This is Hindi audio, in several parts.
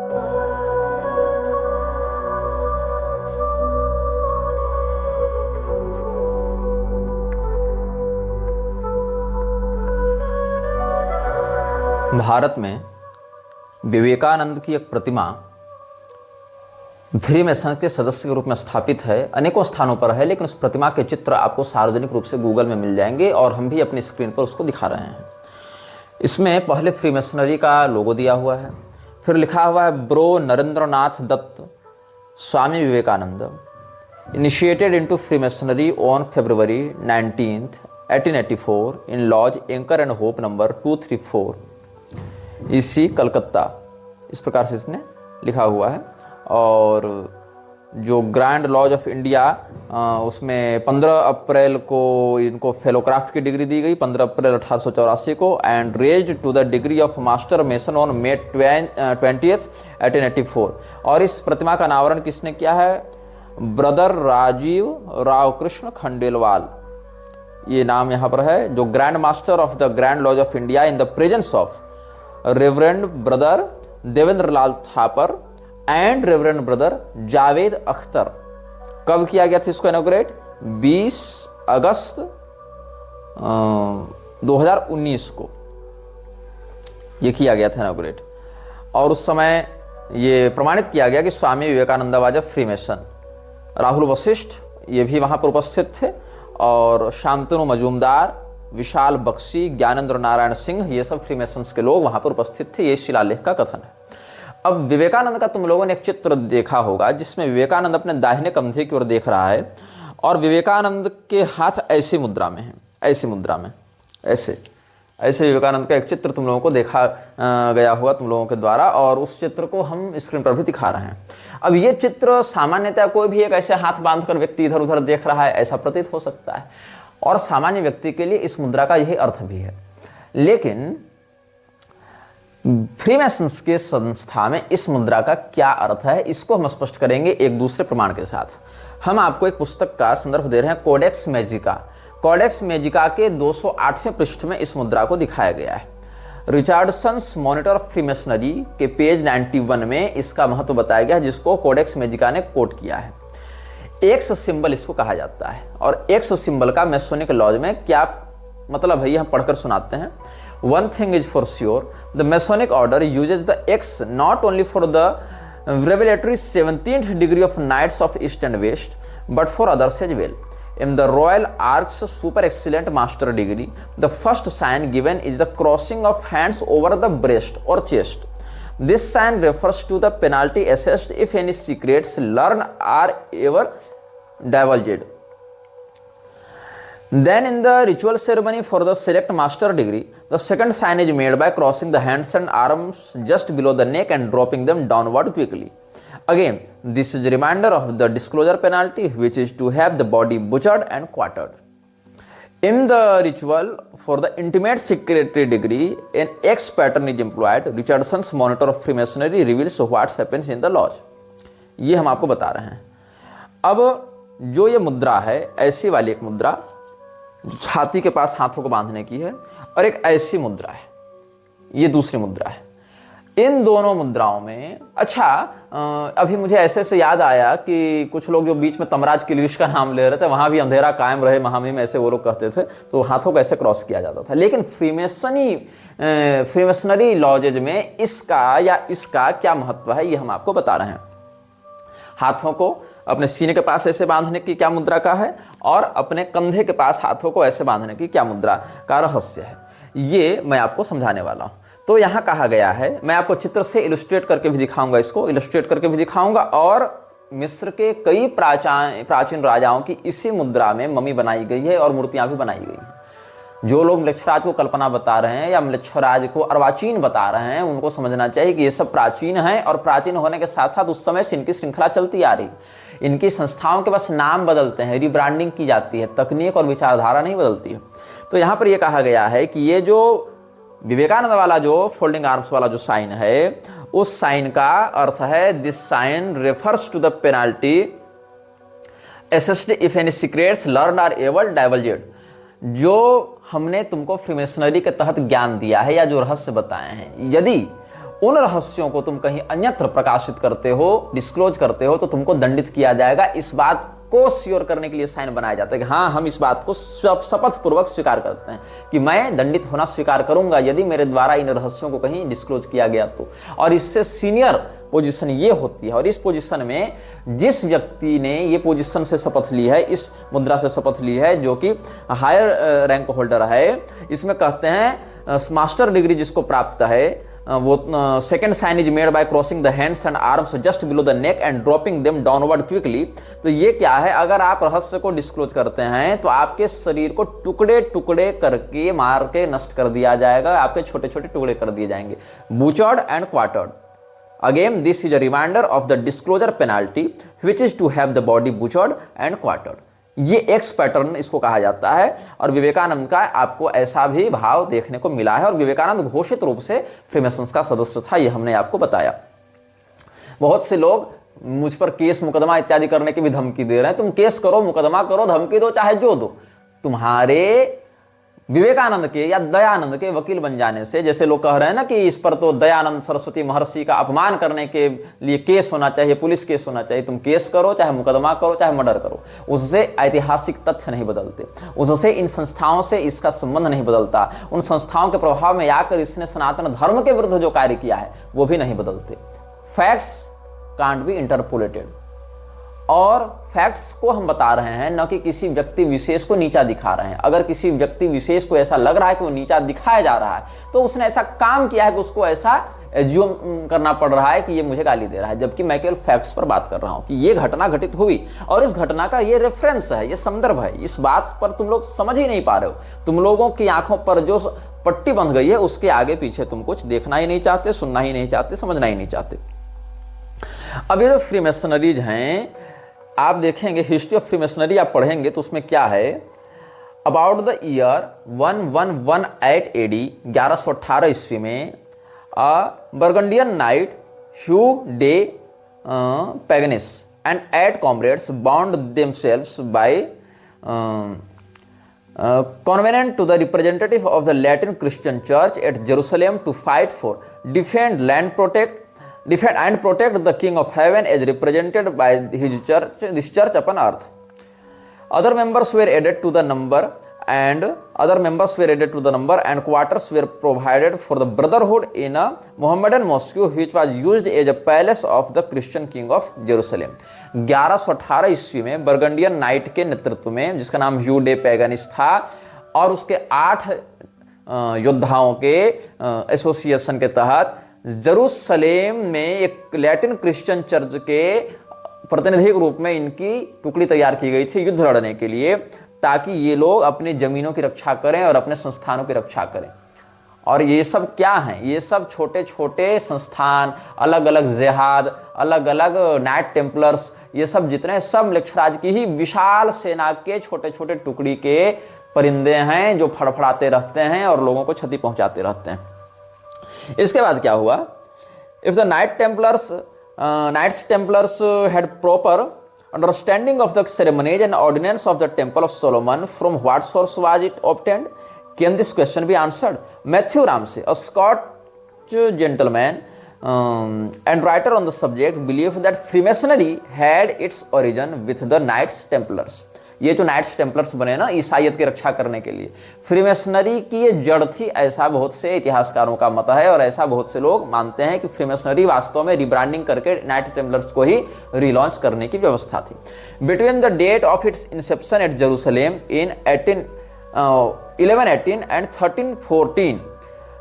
भारत में विवेकानंद की एक प्रतिमा फ्रीमेसन के सदस्य के रूप में स्थापित है, अनेकों स्थानों पर है, लेकिन उस प्रतिमा के चित्र आपको सार्वजनिक रूप से गूगल में मिल जाएंगे और हम भी अपनी स्क्रीन पर उसको दिखा रहे हैं। इसमें पहले फ्रीमेसनरी का लोगो दिया हुआ है, फिर लिखा हुआ है bro Narendranath Datta Swami Vivekananda initiated into freemasonry on February 19th 1884 in lodge anchor and hope number 234 इसी कलकत्ता, इस प्रकार से इसने लिखा हुआ है। और जो ग्रैंड लॉज ऑफ इंडिया उसमें 15 अप्रैल को इनको फेलोक्राफ्ट की डिग्री दी गई, 15 अप्रैल 1884 को, and raised to the degree of master mason on May 20th 1884। और इस प्रतिमा का अनावरण किसने किया है? ब्रदर राजीव राव कृष्ण खंडेलवाल, ये नाम यहाँ पर है, जो grand master of the grand lodge of India in the presence of reverend brother Devendra Lal Thapar and reverend brother Javed Akhtar. कब किया गया था इसको इनॉग्रेट? 20 अगस्त 2019 को ये किया गया था इनॉग्रेट। और उस समय ये प्रमाणित किया गया कि Swami Vivekananda was a freemason. Rahul Vashisht ये भी वहां पर उपस्थित थे, और शांतनु मजूमदार, विशाल बख्शी, ज्ञानेंद्र नारायण सिंह, ये सब फ्रीमेसन्स के लोग वहां पर उपस्थित थे। ये शिलालेख का कथन है। अब विवेकानंद का तुम लोगों ने एक चित्र देखा होगा जिसमें विवेकानंद अपने दाहिने कंधे की ओर देख रहा है और विवेकानंद के हाथ ऐसी मुद्रा में है, ऐसी मुद्रा में, ऐसे ऐसे विवेकानंद का एक चित्र तुम लोगों को देखा गया हुआ तुम लोगों के द्वारा, और उस चित्र को हम स्क्रीन पर भी दिखा रहे हैं। अब ये चित्र सामान्यतः कोई भी एक ऐसे हाथ बांधकर व्यक्ति इधर उधर देख रहा है ऐसा प्रतीत हो सकता है, और सामान्य व्यक्ति के लिए इस मुद्रा का यही अर्थ भी है। लेकिन फ्रीमेसन्स के संस्था में इस मुद्रा का क्या अर्थ है, इसको हम स्पष्ट करेंगे एक दूसरे प्रमाण के साथ। हम आपको एक पुस्तक का संदर्भ दे रहे हैं, कोडेक्स मैजिका। कोडेक्स मैजिका के 208वें पृष्ठ में इस मुद्रा को दिखाया गया है। रिचर्डसन्स मॉनिटर ऑफ फ्रीमेसनरी के पेज 91 में इसका महत्व बताया गया है, जिसको कोडेक्स मैजिका ने कोट किया है। एक्स सिंबल इसको कहा जाता है, और एक्स सिंबल का मेसोनिक लॉज में क्या मतलब है, ये हम पढ़कर सुनाते हैं। One thing is for sure, the Masonic order uses the X not only for the revelatory 17th degree of Knights of East and West, but for others as well. In the Royal Arch Super Excellent Master degree, the first sign given is the crossing of hands over the breast or chest. This sign refers to the penalty assessed if any secrets learned are ever divulged. Then in the ritual ceremony for the select master degree, the second sign is made by crossing the hands and arms just below the neck and dropping them downward quickly. Again, this is a reminder of the disclosure penalty, which is to have the body butchered and quartered. In the ritual for the intimate secretary degree, an X pattern is employed. Richardson's monitor of Freemasonry reveals what happens in the lodge. ये हम आपको बता रहे हैं। अब जो ये मुद्रा है, ऐसी वाली एक मुद्रा जो छाती के पास हाथों को बांधने की है, और एक ऐसी मुद्रा है, ये दूसरी मुद्रा है। इन दोनों मुद्राओं में अभी मुझे ऐसे से याद आया कि कुछ लोग जो बीच में तमराज किलविश का नाम ले रहे थे, वहां भी अंधेरा कायम रहे महामी में, ऐसे वो लोग कहते थे, तो हाथों को ऐसे क्रॉस किया जाता था। लेकिन फ्रीमेसनरी लॉजेज में इसका या इसका क्या महत्व है, ये हम आपको बता रहे हैं। हाथों को अपने सीने के पास ऐसे बांधने की क्या मुद्रा का है, और अपने कंधे के पास हाथों को ऐसे बांधने की क्या मुद्रा का रहस्य है, ये मैं आपको समझाने वाला हूं। तो यहां कहा गया है, मैं आपको चित्र से इलस्ट्रेट करके भी दिखाऊंगा, इसको इलस्ट्रेट करके भी दिखाऊंगा, और मिस्र के कई प्राचीन राजाओं की इसी मुद्रा में मम्मी बनाई गई है और मूर्तियां भी बनाई गई हैं। जो लोग म्लेच्छराज को कल्पना बता रहे हैं या म्लेच्छराज को अर्वाचीन बता रहे हैं, उनको समझना चाहिए कि ये सब प्राचीन है, और प्राचीन होने के साथ साथ उस समय से इनकी श्रृंखला चलती आ रही। इनकी संस्थाओं के बस नाम बदलते हैं, रिब्रांडिंग की जाती है, तकनीक और विचारधारा नहीं बदलती है। तो यहाँ पर यह कहा गया है कि ये जो विवेकानंद वाला जो फोल्डिंग आर्म्स वाला जो साइन है, उस साइन का अर्थ है, this sign refers to the penalty assessed if any secrets learned are ever divulged. जो हमने तुमको फ्रीमेसनरी के तहत ज्ञान दिया है या जो रहस्य बताए हैं, यदि उन रहस्यों को तुम कहीं अन्यत्र प्रकाशित करते हो, डिस्क्लोज करते हो, तो तुमको दंडित किया जाएगा। इस बात को श्योर करने के लिए साइन बनाया जाता है कि हाँ, हम इस बात को शपथ पूर्वक स्वीकार करते हैं कि मैं दंडित होना स्वीकार करूंगा यदि मेरे द्वारा इन रहस्यों को कहीं डिस्क्लोज किया गया तो। और इससे सीनियर पोजीशन ये होती है, और इस पोजीशन में जिस व्यक्ति ने ये पोजीशन से शपथ ली है, इस मुद्रा से शपथ ली है, जो कि हायर रैंक होल्डर है, इसमें कहते हैं मास्टर डिग्री जिसको प्राप्त है, वो second sign is made by crossing the hands and arms just below the neck and dropping them downward quickly. तो ये क्या है, अगर आप रहस्य को डिस्क्लोज करते हैं तो आपके शरीर को टुकड़े टुकड़े करके मार के नष्ट कर दिया जाएगा, आपके छोटे छोटे टुकड़े कर दिए जाएंगे। Butchered and quartered, again this is a reminder of the disclosure penalty which is to have the body butchered and quartered. ये एक्स पैटर्न इसको कहा जाता है, और विवेकानंद का आपको ऐसा भी भाव देखने को मिला है, और विवेकानंद घोषित रूप से फ्रीमेसन्स का सदस्य था, ये हमने आपको बताया। बहुत से लोग मुझ पर केस मुकदमा इत्यादि करने की भी धमकी दे रहे हैं। तुम केस करो, मुकदमा करो, धमकी दो, चाहे जो दो, तुम्हारे विवेकानंद के या दयानंद के वकील बन जाने से, जैसे लोग कह रहे हैं ना कि इस पर तो दयानंद सरस्वती महर्षि का अपमान करने के लिए केस होना चाहिए, पुलिस केस होना चाहिए। तुम केस करो, चाहे मुकदमा करो, चाहे मर्डर करो, उससे ऐतिहासिक तथ्य नहीं बदलते, उससे इन संस्थाओं से इसका संबंध नहीं बदलता, उन संस्थाओं के प्रभाव में आकर इसने सनातन धर्म के विरुद्ध जो कार्य किया है वो भी नहीं बदलते। फैक्ट्स कांट बी इंटरपोलेटेड, और फैक्ट्स को हम बता रहे हैं, न कि किसी व्यक्ति विशेष को नीचा दिखा रहे हैं। अगर किसी व्यक्ति विशेष को ऐसा लग रहा है कि वो नीचा दिखाया जा रहा है, तो उसने ऐसा काम किया है कि उसको ऐसा एज्यूम करना पड़ रहा है कि ये मुझे गाली दे रहा है, जबकि मैं केवल फैक्ट्स पर बात कर रहा हूं कि ये घटना घटित हुई, और इस घटना का ये रेफरेंस है, ये संदर्भ है। इस बात पर तुम लोग समझ ही नहीं पा रहे हो। तुम लोगों की आंखों पर जो पट्टी बंध गई है, उसके आगे पीछे तुम कुछ देखना ही नहीं चाहते, सुनना ही नहीं चाहते, समझना ही नहीं चाहते। अब ये जो फ्रीमेसनरीज हैं, आप देखेंगे हिस्ट्री ऑफ फ्रीमेसनरी आप पढ़ेंगे तो उसमें क्या है, अबाउट द ईयर 1118 AD 1118 ईस्वी में Burgundian knight Hugh de Payens and 8 comrades bound themselves by covenant to the representative of the Latin Christian Church at Jerusalem to fight for, defend and protect the King of Heaven as represented by this church upon earth. Other members were added to the number, and quarters were provided for the brotherhood in a Mohammedan mosque which was used as a palace of the Christian King of Jerusalem. 1118 ईस्वी में बर्गंडियन नाइट के नेतृत्व में, जिसका नाम ह्यू डे पैगनिस था, और उसके 8 योद्धाओं के एसोसिएशन के तहत जेरूसलेम में एक लैटिन क्रिश्चियन चर्च के प्रतिनिधि के रूप में इनकी टुकड़ी तैयार की गई थी युद्ध लड़ने के लिए, ताकि ये लोग अपनी जमीनों की रक्षा करें और अपने संस्थानों की रक्षा करें। और ये सब क्या हैं? ये सब छोटे छोटे संस्थान, अलग अलग जिहाद, अलग अलग नाइट टेम्पलर्स, ये सब जितने सब लेक्चराज की ही विशाल सेना के छोटे छोटे टुकड़ी के परिंदे हैं जो फड़फड़ाते रहते हैं और लोगों को क्षति पहुंचाते रहते हैं। इसके बाद क्या हुआ? If the knights templars had proper understanding of the ceremonies and ordinance of the Temple of Solomon, from what source was it obtained? Can this question be answered? Matthew Ramsay, a Scotch gentleman and writer on the subject, believed that Freemasonry had its origin with the Knights Templars. ये जो नाइट्स टेम्पलर्स बने ना ईसाइयत की रक्षा करने के लिए, फ्रीमेसनरी की ये जड़ थी, ऐसा बहुत से इतिहासकारों का मत है, और ऐसा बहुत से लोग मानते हैं कि फ्रीमेसनरी वास्तव में रिब्रांडिंग करके नाइट टेम्पलर्स को ही रीलॉन्च करने की व्यवस्था थी। Between the date of its inception at Jerusalem in 1118 and 1314,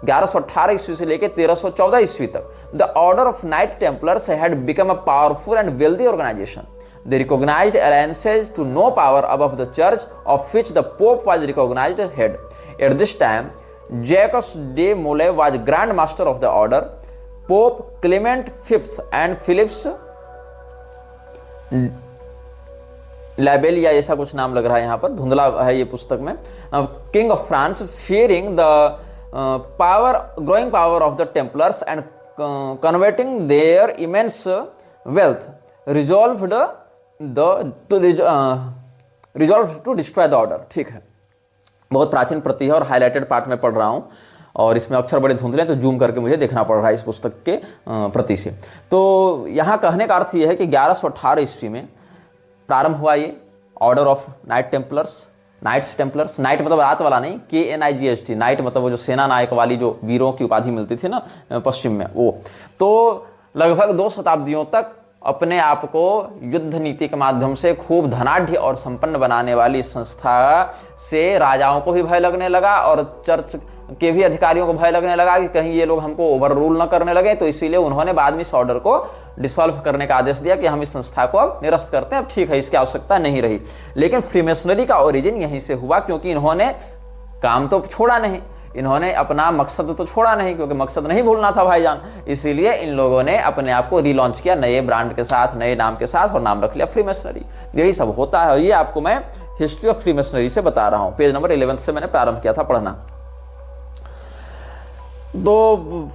1118 ईस्वी से लेकर 1314 ईस्वी तक, the order of knight templars had become a powerful and wealthy organization. They recognized alliances to no power above the church, of which the Pope was recognized head. At this time, Jacques de Molay was Grand Master of the order. Pope Clement V and Philips लाबेलिया, ऐसा कुछ नाम लग रहा है यहाँ पर, धुंधला है ये पुस्तक में, King of France, fearing the growing power of the Templars and converting their immense wealth, resolved to destroy the order. ठीक है, बहुत प्राचीन प्रति है और हाईलाइटेड पार्ट में पढ़ रहा हूँ, और इसमें अक्षर बड़े धुंधले हैं, तो जूम करके मुझे देखना पड़ रहा है इस पुस्तक के प्रति से। तो यहाँ कहने का अर्थ ये है कि 1118 ईस्वी में प्रारंभ हुआ ये order of knight templars. Knights templars, knight मतलब रात वाला नहीं, KNIGHT, नाइट मतलब वो जो सेना नायक वाली जो वीरों की उपाधि मिलती थी ना पश्चिम में, वो। तो लगभग 2 शताब्दियों तक अपने आप को युद्ध नीति के माध्यम से खूब धनाढ़ और संपन्न बनाने वाली संस्था से राजाओं को भी भय लगने लगा और चर्च के भी अधिकारियों को भय लगने लगा कि कहीं ये लोग हमको ओवर रूल न करने लगे। तो इसीलिए उन्होंने बाद में इस ऑर्डर को डिसॉल्व करने का आदेश दिया कि हम इस संस्था को अब निरस्त करते हैं, अब ठीक है, इसकी आवश्यकता नहीं रही। लेकिन फ्रीमेसनरी का ओरिजिन यहीं से हुआ, क्योंकि इन्होंने काम तो छोड़ा नहीं, इन्होंने अपना मकसद तो छोड़ा नहीं, क्योंकि मकसद नहीं भूलना था भाईजान। इसीलिए इन लोगों ने अपने आप को रीलॉन्च किया नए ब्रांड के साथ, नए नाम के साथ, और नाम रख लिया फ्रीमेसनरी। यही सब होता है, ये आपको मैं हिस्ट्री ऑफ फ्रीमेसनरी से बता रहा हूं। पेज नंबर 11 से मैंने प्रारंभ किया था पढ़ना। तो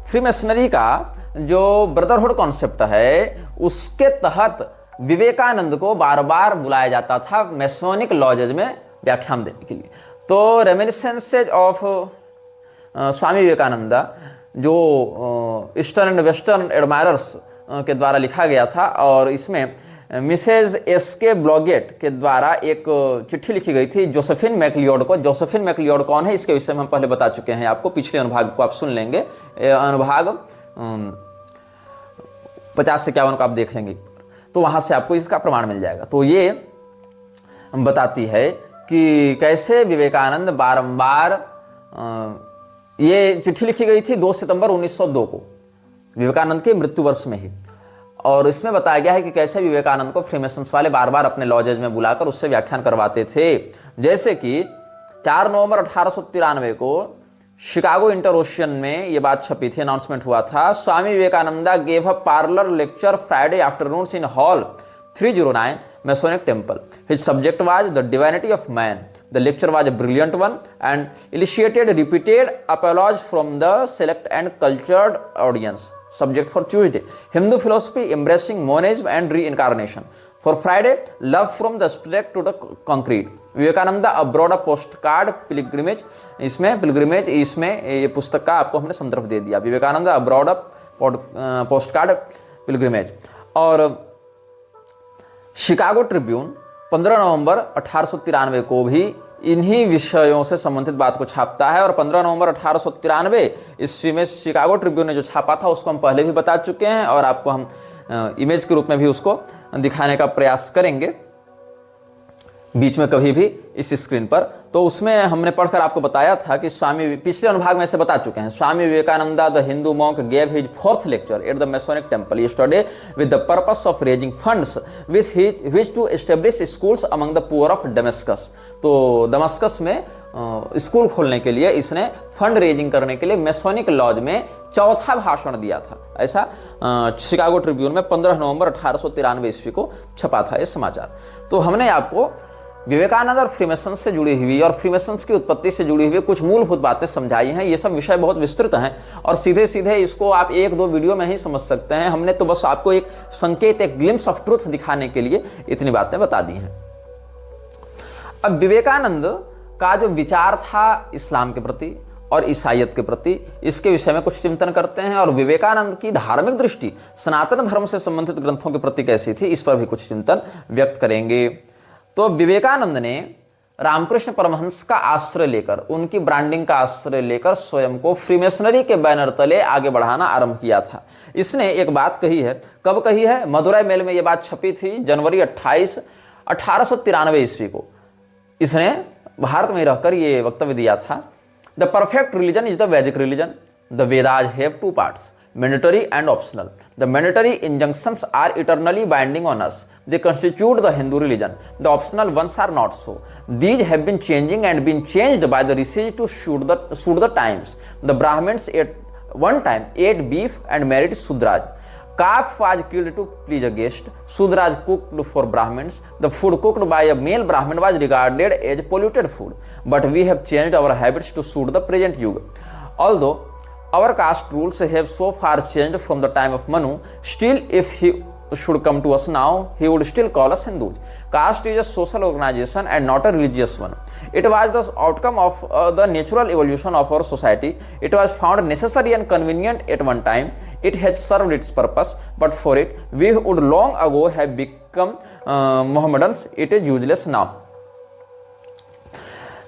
फ्रीमेसनरी का जो ब्रदरहुड कॉन्सेप्ट है, उसके तहत विवेकानंद को बार बार बुलाया जाता था मैसोनिक लॉजेज में व्याख्यान देने के लिए। तो रेमिनिसेंसेज ऑफ स्वामी विवेकानंदा जो ईस्टर्न एंड वेस्टर्न एडमायरर्स के द्वारा लिखा गया था, और इसमें मिसेज SK ब्लॉगेट के द्वारा एक चिट्ठी लिखी गई थी जोसेफिन मैकलियोड को। जोसेफिन मैकलियोड कौन है, इसके विषय में हम पहले बता चुके हैं आपको, पिछले अनुभाग को आप सुन लेंगे, अनुभाग 50 से 51 को आप देख लेंगे, तो वहां से आपको इसका प्रमाण मिल जाएगा। तो ये बताती है कि कैसे विवेकानंद बारंबार, ये चिट्ठी लिखी गई थी 2 सितंबर 1902 को, विवेकानंद के मृत्यु वर्ष में ही, और इसमें बताया गया है कि कैसे विवेकानंद को फ्रीमेसन्स वाले बार बार अपने लॉजेज में बुलाकर उससे व्याख्यान करवाते थे। जैसे कि 4 नवंबर 1893 को शिकागो इंटर-ओशियन में ये बात छपी थी, अनाउंसमेंट हुआ था, Swami Vivekananda gave a parlour lecture Friday afternoons in hall 309 Masonic Temple. His subject was the divinity of man. The lecture was a brilliant one and elicited repeated applause from the select and cultured audience. Subject for Tuesday, Hindu philosophy embracing monism and reincarnation. For Friday, love from the abstract to the concrete. Vivekananda abroad a postcard pilgrimage. इसमें ये पुस्तक का आपको हमने संदर्भ दे दिया, Vivekananda abroad a postcard pilgrimage। और शिकागो ट्रिब्यून 15 नवंबर 1893 को भी इन्हीं विषयों से संबंधित बात को छापता है, और 15 नवंबर 1893 ईस्वी में शिकागो ट्रिब्यून ने जो छापा था उसको हम पहले भी बता चुके हैं, और आपको हम इमेज के रूप में भी उसको दिखाने का प्रयास करेंगे बीच में कभी भी इस स्क्रीन पर। तो उसमें हमने पढ़कर आपको बताया था कि स्वामी, पिछले अनुभाग में से बता चुके हैं, Swami Vivekananda the Hindu monk gave his 4th lecture at the Masonic Temple yesterday with the purpose of raising funds with his to establish schools among the poor of Damascus. तो दमस्कस में स्कूल खोलने के लिए इसने फंड रेजिंग करने के लिए मैसोनिक लॉज में चौथा भाषण दिया था। ऐसा शिकागो ट्रिब्यून में 15 नवंबर 1893 ईस्वी को छपा था ये समाचार। तो हमने आपको विवेकानंद और फ्रीमेसन्स से जुड़ी हुई और फ्रीमेसन्स की उत्पत्ति से जुड़ी हुई कुछ मूलभूत बातें समझाई हैं। ये सब विषय बहुत विस्तृत हैं और सीधे सीधे इसको आप 1-2 वीडियो में ही समझ सकते हैं। हमने तो बस आपको एक संकेत, एक ग्लिम्स ऑफ ट्रूथ दिखाने के लिए इतनी बातें बता दी हैं। अब विवेकानंद का जो विचार था इस्लाम के प्रति और ईसाइयत के प्रति, इसके विषय में कुछ चिंतन करते हैं, और विवेकानंद की धार्मिक दृष्टि सनातन धर्म से संबंधित ग्रंथों के प्रति कैसी थी, इस पर भी कुछ चिंतन व्यक्त करेंगे। तो विवेकानंद ने रामकृष्ण परमहंस का आश्रय लेकर, उनकी ब्रांडिंग का आश्रय लेकर स्वयं को फ्रीमेसनरी के बैनर तले आगे बढ़ाना आरंभ किया था। इसने एक बात कही है, कब कही है? मदुरै मेल में यह बात छपी थी जनवरी 28, 1893 ईस्वी को। इसने भारत में रहकर ये वक्तव्य दिया था, the perfect religion is the Vedic religion, the Vedas have 2 parts, mandatory and optional. The mandatory injunctions are eternally binding on us. They constitute the Hindu religion. The optional ones are not so. These have been changing and been changed by the rishis to suit the times. The Brahmins at one time ate beef and married Sudraj. Calf was killed to please a guest. Sudraj cooked for Brahmins. The food cooked by a male Brahmin was regarded as polluted food. But we have changed our habits to suit the present yuga. Although our caste rules have so far changed from the time of Manu, still if should come to us now, he would still call us Hindus. Caste is a social organization and not a religious one. It was the outcome of the natural evolution of our society. It was found necessary and convenient at one time. It has served its purpose, but for it, we would long ago have become Mohammedans. It is useless now.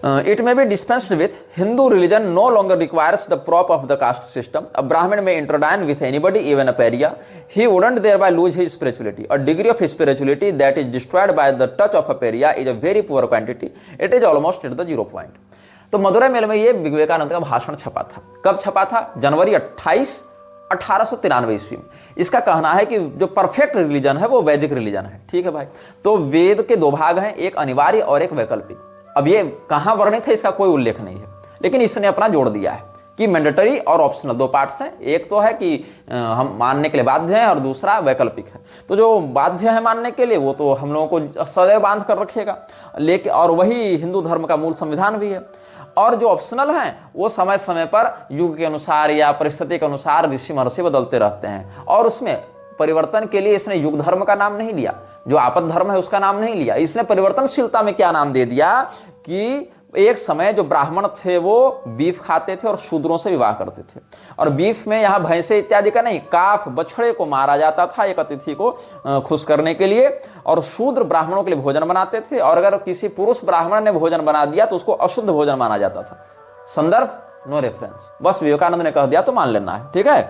It may be dispensed with. Hindu religion no longer requires the prop of the caste system. A Brahmin may intertwine with anybody, even a pariah. He wouldn't thereby lose his spirituality. A degree of spirituality that is destroyed by the touch of a pariah is a very poor quantity. It is almost at the 0 point. तो मदुरै मेल में ये विवेकानंद का भाषण छपा था। कब छपा था? जनवरी 28, 1893 ईस्वी में। इसका कहना है कि जो परफेक्ट रिलीजन है वो वैदिक रिलीजन है। ठीक है भाई। तो वेद के 2 भाग हैं, एक अनिवार्य और एक वैकल्पिक। अब ये कहाँ वर्णित है इसका कोई उल्लेख नहीं है, लेकिन इसने अपना जोड़ दिया है कि मैंडेटरी और ऑप्शनल 2 पार्ट्स हैं। एक तो है कि हम मानने के लिए बाध्य हैं और दूसरा वैकल्पिक है। तो जो बाध्य है मानने के लिए वो तो हम लोगों को सदैव बांध कर रखेगा, लेकिन और वही हिंदू धर्म का मूल संविधान भी है। और जो ऑप्शनल हैं वो समय समय पर युग के अनुसार या परिस्थिति के अनुसार ऋषि महर्षि बदलते रहते हैं, और उसमें परिवर्तन के लिए इसने युग धर्म का नाम नहीं लिया, जो आपद धर्म है उसका नाम नहीं लिया। इसने परिवर्तनशीलता में क्या नाम दे दिया कि एक समय जो ब्राह्मण थे वो बीफ खाते थे और शूद्रों से विवाह करते थे, और बीफ में यहाँ भैंसे इत्यादि का नहीं, काफ बछड़े को मारा जाता था एक अतिथि को खुश करने के लिए, और शूद्र ब्राह्मणों के लिए भोजन बनाते थे, और अगर किसी पुरुष ब्राह्मण ने भोजन बना दिया तो उसको अशुद्ध भोजन माना जाता था। संदर्भ नो रेफरेंस, बस विवेकानंद ने कह दिया तो मान लेना है। ठीक है।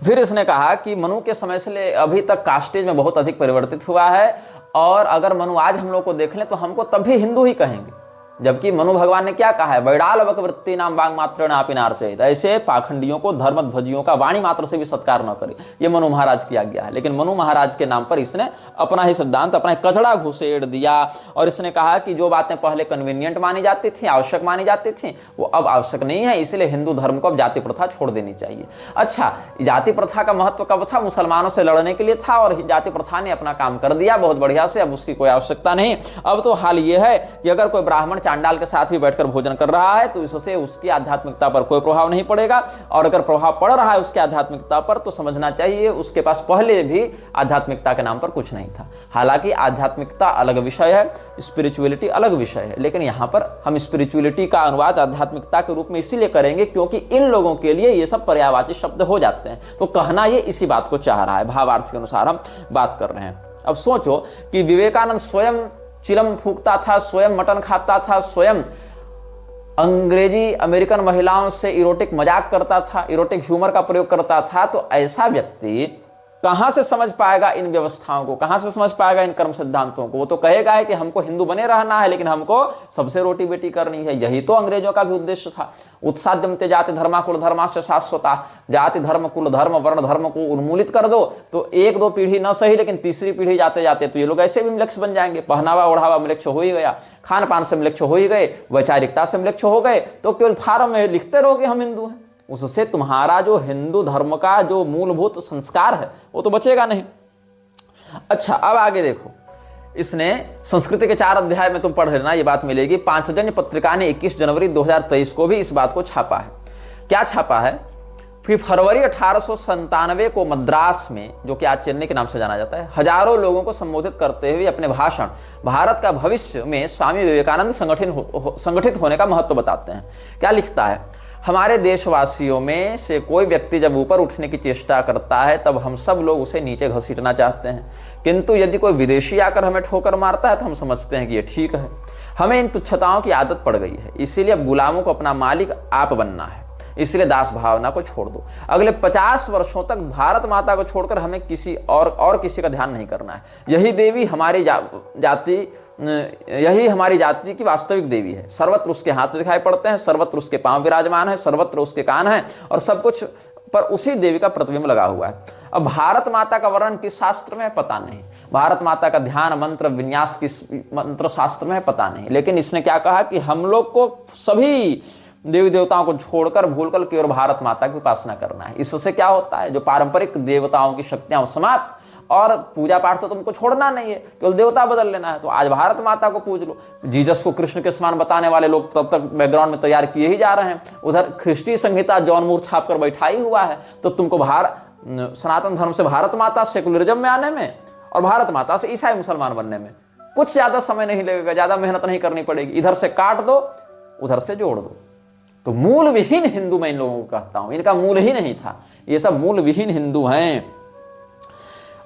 फिर इसने कहा कि मनु के समय से अभी तक कास्टेज में बहुत अधिक परिवर्तित हुआ है, और अगर मनु आज हम लोग को देख लें तो हमको तभी हिंदू ही कहेंगे, जबकि मनु भगवान ने क्या कहा है? वैडाल वृत्ति नाम वांग मात्र नापिनार्चयित। ऐसे पाखंडियों को, धर्मध्वजियों का वाणी मात्र से भी सत्कार न करे, ये मनु महाराज की आज्ञा है। लेकिन मनु महाराज के नाम पर इसने अपना ही सिद्धांत, अपना कचड़ा घुसेड़ दिया, और इसने कहा कि जो बातें पहले कन्वीनियंट मानी जाती थी, आवश्यक मानी जाती थी, वो अब आवश्यक नहीं है, इसलिए हिंदू धर्म को अब जाति प्रथा छोड़ देनी चाहिए। अच्छा, जाति प्रथा का महत्व कब था? मुसलमानों से लड़ने के लिए था, और जाति प्रथा ने अपना काम कर दिया बहुत बढ़िया से, अब उसकी कोई आवश्यकता नहीं। अब तो हाल ये है कि अगर कोई ब्राह्मण चांडाल के साथ भी बैठकर भोजन कर रहा है तो इससे उसकी आध्यात्मिकता पर कोई प्रभाव नहीं पड़ेगा, और अगर प्रभाव पड़ रहा है उसकी आध्यात्मिकता पर तो समझना चाहिए उसके पास पहले भी आध्यात्मिकता के नाम पर कुछ नहीं था। हालांकि आध्यात्मिकता अलग विषय है, स्पिरिचुअलिटी अलग विषय है, लेकिन यहां पर हम स्पिरिचुअलिटी का अनुवाद आध्यात्मिकता के रूप में इसीलिए करेंगे क्योंकि इन लोगों के लिए ये सब पर्यायवाची शब्द हो जाते हैं। तो कहना ये इसी बात को चाह रहा है, भावार्थ के अनुसार हम बात कर रहे हैं। अब सोचो कि विवेकानंद स्वयं चिलम फूकता था, स्वयं मटन खाता था, स्वयं अंग्रेजी अमेरिकन महिलाओं से इरोटिक मजाक करता था, इरोटिक ह्यूमर का प्रयोग करता था, तो ऐसा व्यक्ति कहां से समझ पाएगा इन व्यवस्थाओं को, कहां से समझ पाएगा इन कर्म सिद्धांतों को? वो तो कहेगा है कि हमको हिंदू बने रहना है, लेकिन हमको सबसे रोटी बेटी करनी है। यही तो अंग्रेजों का भी उद्देश्य था। उत्साद्यमते जाति धर्मा कुल धर्माश्च शाश्वता, जाति धर्म कुल धर्म वर्ण धर्म को उन्मूलित कर दो तो 1-2 पीढ़ी न सही लेकिन तीसरी पीढ़ी जाते जाते तो ये लोग ऐसे भी म्लेच्छ बन जाएंगे। पहनावा ओढ़ावा म्लेच्छ हो ही गया, खान पान से म्लेच्छ हो ही गए, वैचारिकता से म्लेच्छ हो गए, तो केवल फार्म में लिखते रहोगे हम हिंदू हैं, उससे तुम्हारा जो हिंदू धर्म का जो मूलभूत संस्कार है वो तो बचेगा नहीं। अच्छा, अब आगे देखो, इसने संस्कृति के 4 अध्याय में तुम पढ़ लेना, ये बात मिलेगी। पांचजन्य पत्रिका ने 21 जनवरी 2023 को भी इस बात को छापा है। क्या छापा है? फिर फरवरी 1897 को मद्रास में, जो कि आज चेन्नई के नाम से जाना जाता है, हजारों लोगों को संबोधित करते हुए अपने भाषण भारत का भविष्य में स्वामी विवेकानंद संगठित होने का महत्व बताते हैं। क्या लिखता है? हमारे देशवासियों में से कोई व्यक्ति जब ऊपर उठने की चेष्टा करता है तब हम सब लोग उसे नीचे घसीटना चाहते हैं, किंतु यदि कोई विदेशी आकर हमें ठोकर मारता है तो हम समझते हैं कि ये ठीक है। हमें इन तुच्छताओं की आदत पड़ गई है, इसीलिए अब गुलामों को अपना मालिक आप बनना है, इसलिए दास भावना को छोड़ दो। अगले 50 वर्षों तक भारत माता को छोड़कर हमें किसी और किसी का ध्यान नहीं करना है। यही हमारी जाति की वास्तविक देवी है। सर्वत्र उसके हाथ दिखाई पड़ते हैं, सर्वत्र उसके पांव विराजमान है, सर्वत्र उसके कान हैं, और सब कुछ पर उसी देवी का प्रतिबिंब लगा हुआ है। अब भारत माता का वर्णन किस शास्त्र में है पता नहीं, भारत माता का ध्यान मंत्र विन्यास किस मंत्र शास्त्र में है पता नहीं, लेकिन इसने क्या कहा कि हम लोग को सभी देवी देवताओं को छोड़कर भूलकर केवल भारत माता की उपासना करना है। इससे क्या होता है? जो पारंपरिक देवताओं की शक्तियां समाप्त, और पूजा पाठ तो तुमको छोड़ना नहीं है, केवल देवता बदल लेना है। तो आज भारत माता को पूज लो। जीसस को कृष्ण के समान बताने वाले लोग तब तक बैकग्राउंड में तैयार किए ही जा रहे हैं। उधर ख्रिस्टी संहिता जौन मूर्ख छाप कर बैठा ही हुआ है, तो तुमको सनातन धर्म से भारत माता सेकुलरिज्म में आने में और भारत माता से ईसाई मुसलमान बनने में। कुछ ज्यादा समय नहीं लगेगा, ज्यादा मेहनत नहीं करनी पड़ेगी, इधर से काट दो उधर से जोड़ दो। तो मूल विहीन हिंदू मैं इन लोगों को कहता हूं, इनका मूल ही नहीं था, ये सब मूल विहीन हिंदू हैं।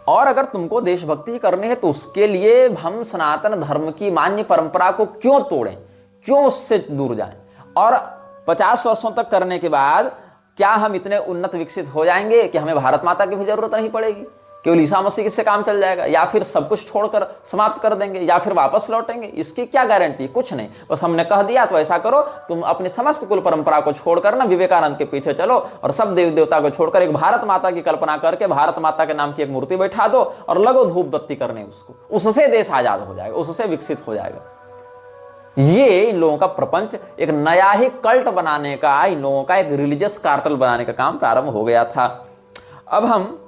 और अगर तुमको देशभक्ति करनी है तो उसके लिए हम सनातन धर्म की मान्य परंपरा को क्यों तोड़ें, क्यों उससे दूर जाएं? और 50 वर्षों तक करने के बाद क्या हम इतने उन्नत विकसित हो जाएंगे कि हमें भारत माता की भी जरूरत नहीं पड़ेगी, केवल ईसा मसीह से काम चल जाएगा, या फिर सब कुछ छोड़कर समाप्त कर देंगे, या फिर वापस लौटेंगे? इसकी क्या गारंटी? कुछ नहीं, बस हमने कह दिया तो ऐसा करो, तुम अपनी समस्त कुल परंपरा को छोड़कर ना विवेकानंद के पीछे चलो और सब देवी देवता को छोड़कर एक भारत माता की कल्पना करके भारत माता के नाम की एक मूर्ति बैठा दो और लगो धूप बत्ती करने उसको, उससे देश आजाद हो जाएगा, उससे विकसित हो जाएगा। ये इन लोगों का प्रपंच एक नया ही कल्ट बनाने का, इन लोगों का एक रिलीजियस कार्टल बनाने का काम प्रारंभ हो गया था। अब हम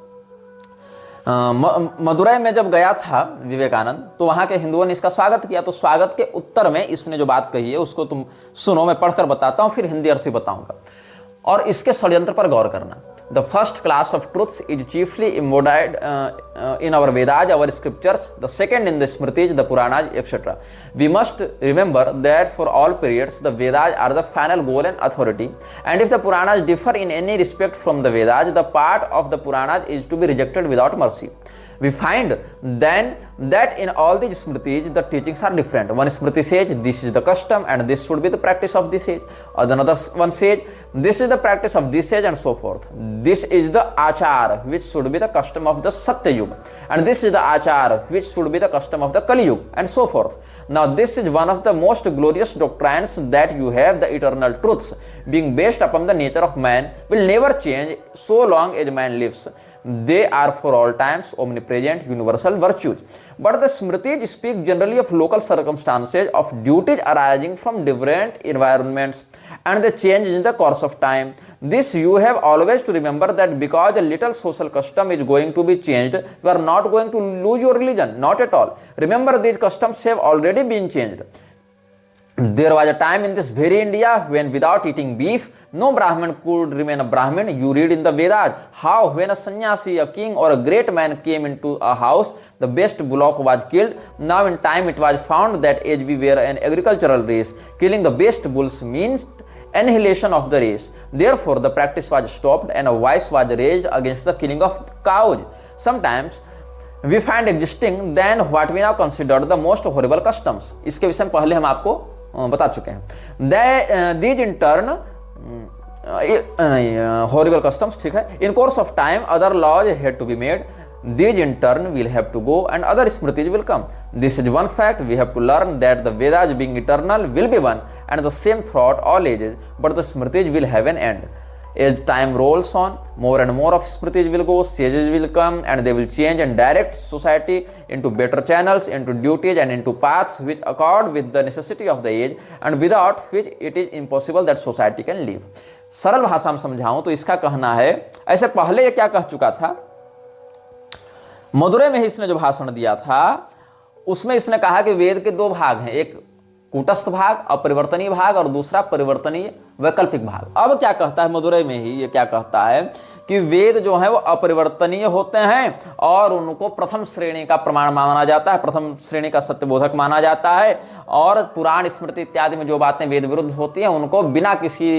मदुरै में जब गया था विवेकानंद, तो वहां के हिंदुओं ने इसका स्वागत किया। तो स्वागत के उत्तर में इसने जो बात कही है उसको तुम सुनो, मैं पढ़कर बताता हूं, फिर हिंदी अर्थ भी बताऊंगा और इसके षड्यंत्र पर गौर करना। The first class of truths is chiefly embodied in our Vedas, our scriptures. The second in the Smritis, the Puranas, etc. We must remember that for all periods, the Vedas are the final goal and authority. And if the Puranas differ in any respect from the Vedas, the part of the Puranas is to be rejected without mercy. We find then that in all these Smritis, the teachings are different. One Smriti says, this is the custom and this should be the practice of this age. Another one says, this is the practice of this age and so forth. This is the achar which should be the custom of the Satya Yuga. And this is the achar which should be the custom of the Kali Yuga and so forth. Now this is one of the most glorious doctrines that you have. The eternal truths being based upon the nature of man will never change so long as man lives. They are for all times omnipresent universal virtues. But the Smritis speak generally of local circumstances, of duties arising from different environments, and they change in the course of time. This you have always to remember, that because a little social custom is going to be changed, you are not going to lose your religion, not at all. Remember, these customs have already been changed. There was a time in this very India when without eating beef, no Brahmin could remain a Brahmin. You read in the Vedas how when a sannyasi, a king or a great man came into a house, the best bullock was killed. Now in time it was found that as we were an agricultural race, killing the best bulls means annihilation of the race. Therefore the practice was stopped and a voice was raised against the killing of cows. Sometimes we find existing then what we now consider the most horrible customs. इसके विषय में पहले हम आपको बता चुके हैं। These in turn horrible customs, ठीक है। In course of time other laws had to be made. These in turn will have to go and other Smritis will come. This is one fact we have to learn, that the Vedas being eternal will be one and the same throughout all ages, but the Smritis will have an end. As time rolls on, more and more of Smritis will go, sages will come, and they will change and direct society into better channels, into duties and into paths which accord with the necessity of the age, and without which it is impossible that society can live. सरल भाषा में समझाऊं तो इसका कहना है, ऐसे पहले ये क्या कह चुका था, मदुरै में ही इसने जो भाषण दिया था उसमें इसने कहा कि वेद के दो भाग हैं, एक कूटस्थ भाग अपरिवर्तनीय भाग और दूसरा परिवर्तनीय वैकल्पिक भाग। अब क्या कहता है मदुरै में ही, ये क्या कहता है कि वेद जो है वो अपरिवर्तनीय होते हैं और उनको प्रथम श्रेणी का प्रमाण माना जाता है, प्रथम श्रेणी का सत्यबोधक माना जाता है, और पुराण स्मृति इत्यादि में जो बातें वेद विरुद्ध होती हैं उनको बिना किसी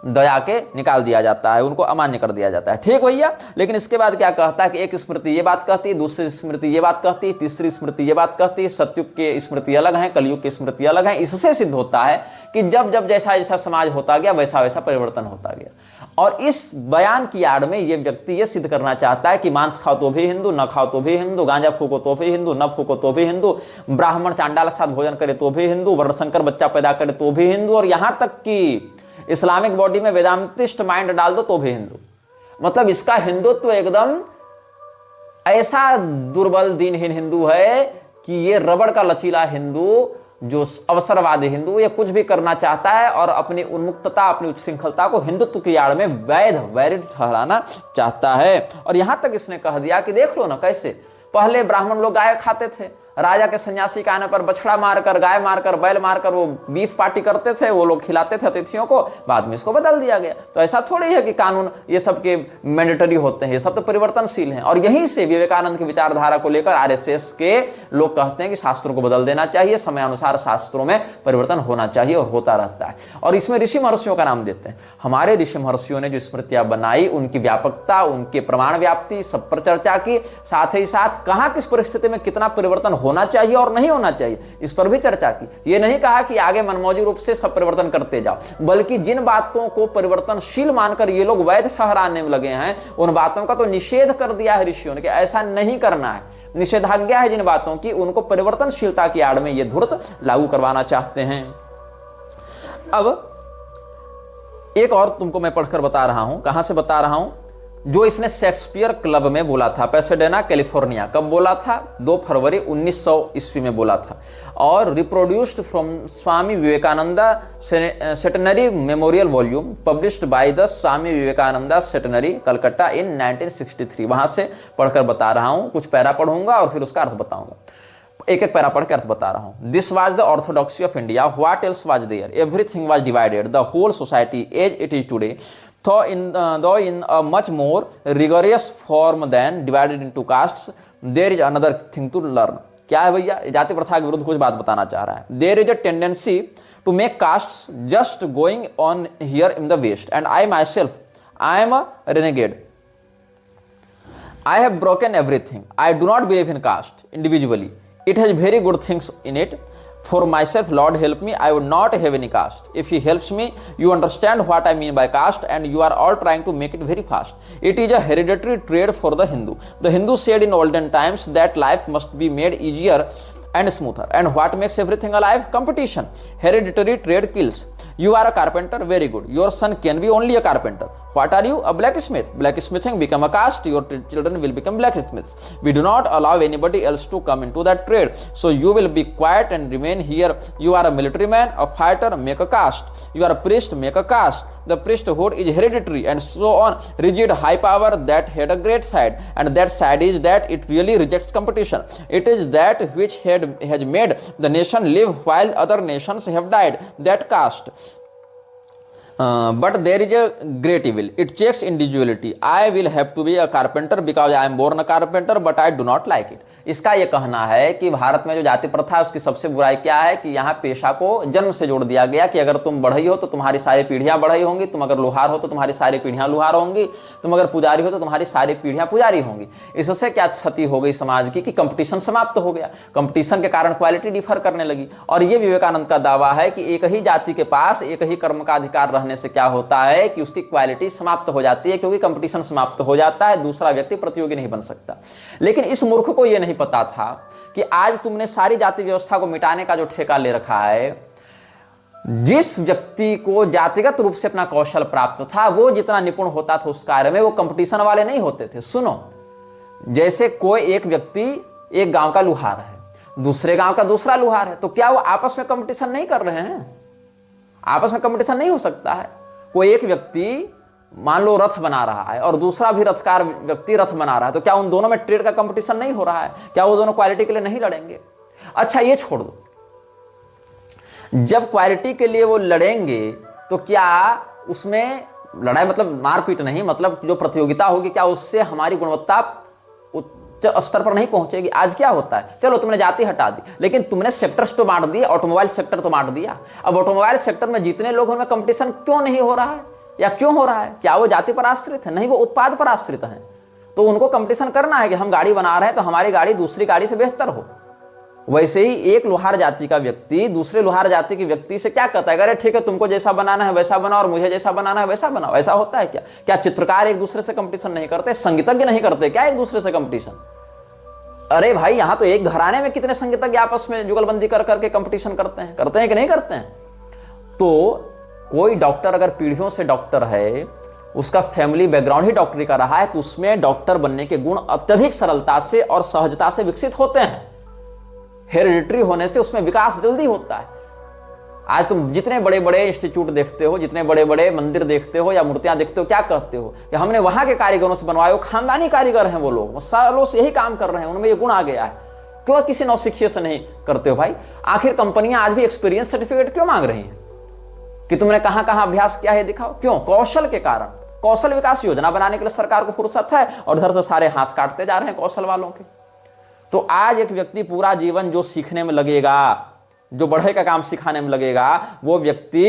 दया के निकाल दिया जाता है, उनको अमान्य कर दिया जाता है। ठीक भैया, लेकिन इसके बाद क्या कहता है कि एक स्मृति ये बात कहती है, दूसरी स्मृति ये बात कहती है, तीसरी स्मृति ये बात कहती है, सतयुग के स्मृति अलग है, कलयुग की स्मृति अलग है। इससे सिद्ध होता है कि जब जब जैसा जैसा समाज होता गया वैसा वैसा परिवर्तन होता गया। और इस बयान की आड़ में ये व्यक्ति ये सिद्ध करना चाहता है कि मांस खाओ तो भी हिंदू, न खाओ तो भी हिंदू, गांजा फूको तो भी हिंदू, न फूको तो भी हिंदू, ब्राह्मण चांडाल के साथ भोजन करे तो भी हिंदू, वर्णशंकर बच्चा पैदा करे तो भी हिंदू, और यहां तक कि इस्लामिक बॉडी में वेदांतिस्ट माइंड डाल दो तो भी हिंदू। मतलब इसका हिंदुत्व एकदम ऐसा दुर्बल दीनहीन हिंदू है कि ये रबड़ का लचीला हिंदू, जो अवसरवादी हिंदू, ये कुछ भी करना चाहता है और अपनी उन्मुक्तता, अपनी उच्छृंखलता को हिंदुत्व की आड़ में वैध ठहराना चाहता है। और यहां तक इसने कह दिया कि देख लो ना कैसे पहले ब्राह्मण लोग गाय खाते थे, राजा के सन्यासी के आने पर बछड़ा मारकर, गाय मारकर, बैल मारकर वो बीफ पार्टी करते थे, वो लोग खिलाते थे अतिथियों को, बाद में इसको बदल दिया गया। तो ऐसा थोड़ी है कि कानून ये सब के मैंडेटरी होते हैं, ये सब तो परिवर्तनशील हैं। और यहीं से विवेकानंद की विचारधारा को लेकर आरएसएस के लोग कहते हैं कि शास्त्रों को बदल देना चाहिए, समय अनुसार शास्त्रों में परिवर्तन होना चाहिए, और होता रहता है। और इसमें ऋषि महर्षियों का नाम देते हैं। हमारे ऋषि महर्षियों ने जो स्मृतियां बनाई, उनकी व्यापकता, उनके प्रमाण व्याप्ति, सब पर चर्चा की, साथ ही साथ कहां किस परिस्थिति में कितना परिवर्तन होना चाहिए और नहीं होना चाहिए, इस पर भी चर्चा की। यह नहीं कहा कि आगे मनमौजी रूप से सब परिवर्तन करते जाओ, बल्कि जिन बातों को परिवर्तनशील मानकर ये लोग वैध ठहराने में लगे हैं, उन बातों का तो निषेध कर दिया है ऋषियों ने कि ऐसा नहीं करना है। निषेधाज्ञा है जिन बातों की, उनको परिवर्तनशीलता की आड़ में ये धूर्त लागू करवाना चाहते हैं। अब एक और तुमको मैं पढ़कर बता रहा हूं, कहां से बता रहा हूं, जो इसने शेक्सपियर क्लब में बोला था, पैसेडेना कैलिफोर्निया। कब बोला था? 2 फरवरी 1900 ईस्वी में बोला था। और reproduced from Swami Vivekananda centenary memorial volume published by the Swami Vivekananda centenary Calcutta in 1963। वहां से पढ़कर बता रहा हूं, कुछ पैरा पढ़ूंगा और फिर उसका अर्थ बताऊंगा। एक एक पैरा पढ़ के अर्थ बता रहा हूं। This was the orthodoxy of India, what else was there, everything was divided, the whole society as it is today, though in a much more rigorous form than divided into castes, there is another thing to learn। क्या है भैया? जाति प्रथा के विरुद्ध कुछ बात बताना चाह रहा है। There is a tendency to make castes just going on here in the West, and I myself, I am a renegade. I have broken everything. I do not believe in caste individually. It has very good things in it. For myself, Lord help me, I would not have any caste. If he helps me, you understand what I mean by caste, and you are all trying to make it very fast. It is a hereditary trait for the Hindu. The Hindu said in olden times that life must be made easier and smoother. And what makes everything alive? Competition. Hereditary trade kills. You are a carpenter, very good. Your son can be only a carpenter. What are you? A blacksmith. Blacksmithing become a caste. Your children will become blacksmiths. We do not allow anybody else to come into that trade. So you will be quiet and remain here. You are a military man, a fighter, make a caste. You are a priest, make a caste. The priesthood is hereditary, and so on. Rigid high power that had a great side, and that side is that it really rejects competition. It is that which has made the nation live while other nations have died. That caste. But there is a great evil. It checks individuality. I will have to be a carpenter because I am born a carpenter, but I do not like it. इसका यह कहना है कि भारत में जो जाति प्रथा है उसकी सबसे बुराई क्या है कि यहाँ पेशा को जन्म से जोड़ दिया गया कि अगर तुम बढ़ई हो तो तुम्हारी सारी पीढ़ियां बढ़ई होंगी, तुम अगर लुहार हो तो तुम्हारी सारी पीढ़ियां लुहार होंगी, तुम अगर पुजारी हो तो तुम्हारी सारी पीढ़ियां पुजारी होंगी। इससे क्या क्षति हो गई समाज की कि कंपटीशन समाप्त हो गया। कंपटीशन के कारण क्वालिटी डिफर करने लगी। और ये विवेकानंद का दावा है कि एक ही जाति के पास एक ही कर्म का अधिकार रहने से क्या होता है कि उसकी क्वालिटी समाप्त हो जाती है, क्योंकि कंपटीशन समाप्त हो जाता है, दूसरा व्यक्ति प्रतियोगी नहीं बन सकता। लेकिन इस मूर्ख को यह नहीं पता था कि आज तुमने सारी जाति व्यवस्था को मिटाने का जो ठेका ले रखा है, जिस व्यक्ति को जातिगत रूप से अपना कौशल प्राप्त था, वो जितना निपुण होता था उस कार्य में, वो कंपटीशन वाले नहीं होते थे। सुनो, जैसे कोई एक व्यक्ति एक गांव का लुहार है, दूसरे गांव का दूसरा लुहार है, तो क्या वो आपस में कंपटीशन नहीं कर रहे हैं? आपस में कंपटीशन नहीं हो सकता है। कोई एक व्यक्ति मान लो रथ बना रहा है और दूसरा भी रथकार व्यक्ति रथ बना रहा है, तो क्या उन दोनों में ट्रेड का कंपटीशन नहीं हो रहा है? क्या वो दोनों क्वालिटी के लिए नहीं लड़ेंगे? अच्छा, ये छोड़ दो, जब क्वालिटी के लिए वो लड़ेंगे तो क्या उसमें लड़ाई मतलब मारपीट नहीं, मतलब जो प्रतियोगिता होगी क्या उससे हमारी गुणवत्ता उच्च स्तर पर नहीं पहुंचेगी? आज क्या होता है, चलो तुमने जाति हटा दी, लेकिन तुमने सेक्टर्स तो बांट दिए, ऑटोमोबाइल सेक्टर तो बांट दिया। अब ऑटोमोबाइल सेक्टर में जितने लोग उनमें कंपटीशन क्यों नहीं हो रहा है या क्यों हो रहा है? क्या वो जाति पर आश्रित है? नहीं, वो उत्पाद पर आश्रित है। तो उनको कंपटीशन करना है कि हम गाड़ी बना रहे हैं तो हमारी गाड़ी दूसरी गाड़ी से बेहतर हो। वैसे ही एक लोहार जाति का व्यक्ति दूसरे लोहार जाति के व्यक्ति से क्या कहता है, अरे ठीक है तुमको जैसा बनाना है वैसा बनाओ और मुझे जैसा बनाना है वैसा बनाओ। ऐसा होता है क्या? क्या चित्रकार एक दूसरे से कंपटीशन नहीं करते? संगीतज्ञ नहीं करते क्या एक दूसरे से कंपटीशन? अरे भाई, यहां तो एक घराने में कितने संगीतज्ञ आपस में जुगलबंदी कर करके कंपटीशन करते हैं कि नहीं करते हैं? तो कोई डॉक्टर अगर पीढ़ियों से डॉक्टर है, उसका फैमिली बैकग्राउंड ही डॉक्टरी का रहा है, तो उसमें डॉक्टर बनने के गुण अत्यधिक सरलता से और सहजता से विकसित होते हैं। हेरिडिटरी होने से उसमें विकास जल्दी होता है। आज तुम जितने बड़े बड़े इंस्टीट्यूट देखते हो, जितने बड़े बड़े मंदिर देखते हो या मूर्तियां देखते हो, क्या कहते हो कि हमने वहां के कारीगरों से बनवाए, वो खानदानी कारीगर हैं, वो लोग सालों से यही काम कर रहे हैं, उनमें ये गुण आ गया है। क्यों किसी नौसिखिए से नहीं करते हो भाई? आखिर कंपनियां आज भी एक्सपीरियंस सर्टिफिकेट क्यों मांग रही हैं कि तुमने कहां कहां अभ्यास किया है दिखाओ? क्यों? कौशल के कारण। कौशल विकास योजना बनाने के लिए सरकार को फुर्सत है और इधर से सारे हाथ काटते जा रहे हैं कौशल वालों के। तो आज एक व्यक्ति पूरा जीवन जो सीखने में लगेगा, जो बढ़ई का काम सिखाने में लगेगा, वो व्यक्ति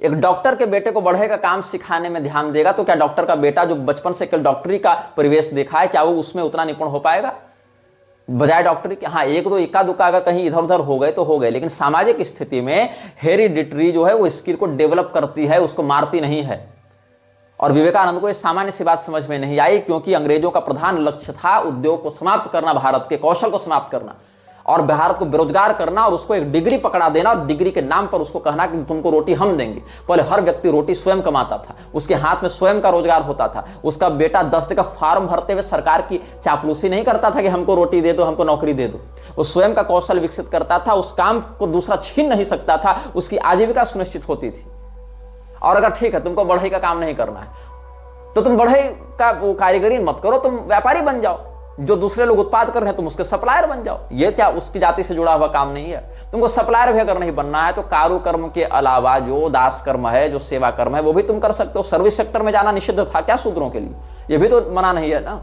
एक डॉक्टर के बेटे को बढ़ई का काम सिखाने में ध्यान देगा, तो क्या डॉक्टर का बेटा जो बचपन से केवल डॉक्टरी का परिवेश देखा है, क्या वो उसमें उतना निपुण हो पाएगा? बजाय डॉक्टरी के हाँ एक दो इक्का दुक्का अगर कहीं इधर उधर हो गए तो हो गए, लेकिन सामाजिक स्थिति में हेरिडिटरी जो है वो स्किल को डेवलप करती है, उसको मारती नहीं है। और विवेकानंद को ये सामान्य सी बात समझ में नहीं आई, क्योंकि अंग्रेजों का प्रधान लक्ष्य था उद्योग को समाप्त करना, भारत के कौशल को समाप्त करना और भारत को बेरोजगार करना, और उसको एक डिग्री पकड़ा देना और डिग्री के नाम पर उसको कहना कि तुमको रोटी हम देंगे। पहले हर व्यक्ति रोटी स्वयं कमाता था, उसके हाथ में स्वयं का रोजगार होता था। उसका बेटा 10 का फॉर्म भरते हुए सरकार की चापलूसी नहीं करता था कि हमको रोटी दे दो, हमको नौकरी दे दो। वो स्वयं का कौशल विकसित करता था, उस काम को दूसरा छीन नहीं सकता था, उसकी आजीविका सुनिश्चित होती थी। और अगर ठीक है तुमको बढ़ई का काम नहीं करना है तो तुम बढ़ई का वो कारीगरी मत करो, तुम व्यापारी बन जाओ। जो दूसरे लोग उत्पाद कर रहे हैं तुम उसके सप्लायर बन जाओ। ये क्या उसकी जाति से जुड़ा हुआ काम नहीं है? तुमको सप्लायर भी अगर नहीं बनना है तो कारू कर्म के अलावा जो दास कर्म है, जो सेवा कर्म है, वो भी तुम कर सकते हो। सर्विस सेक्टर में जाना निषिद्ध था क्या शूद्रों के लिए? ये भी तो मना नहीं है ना।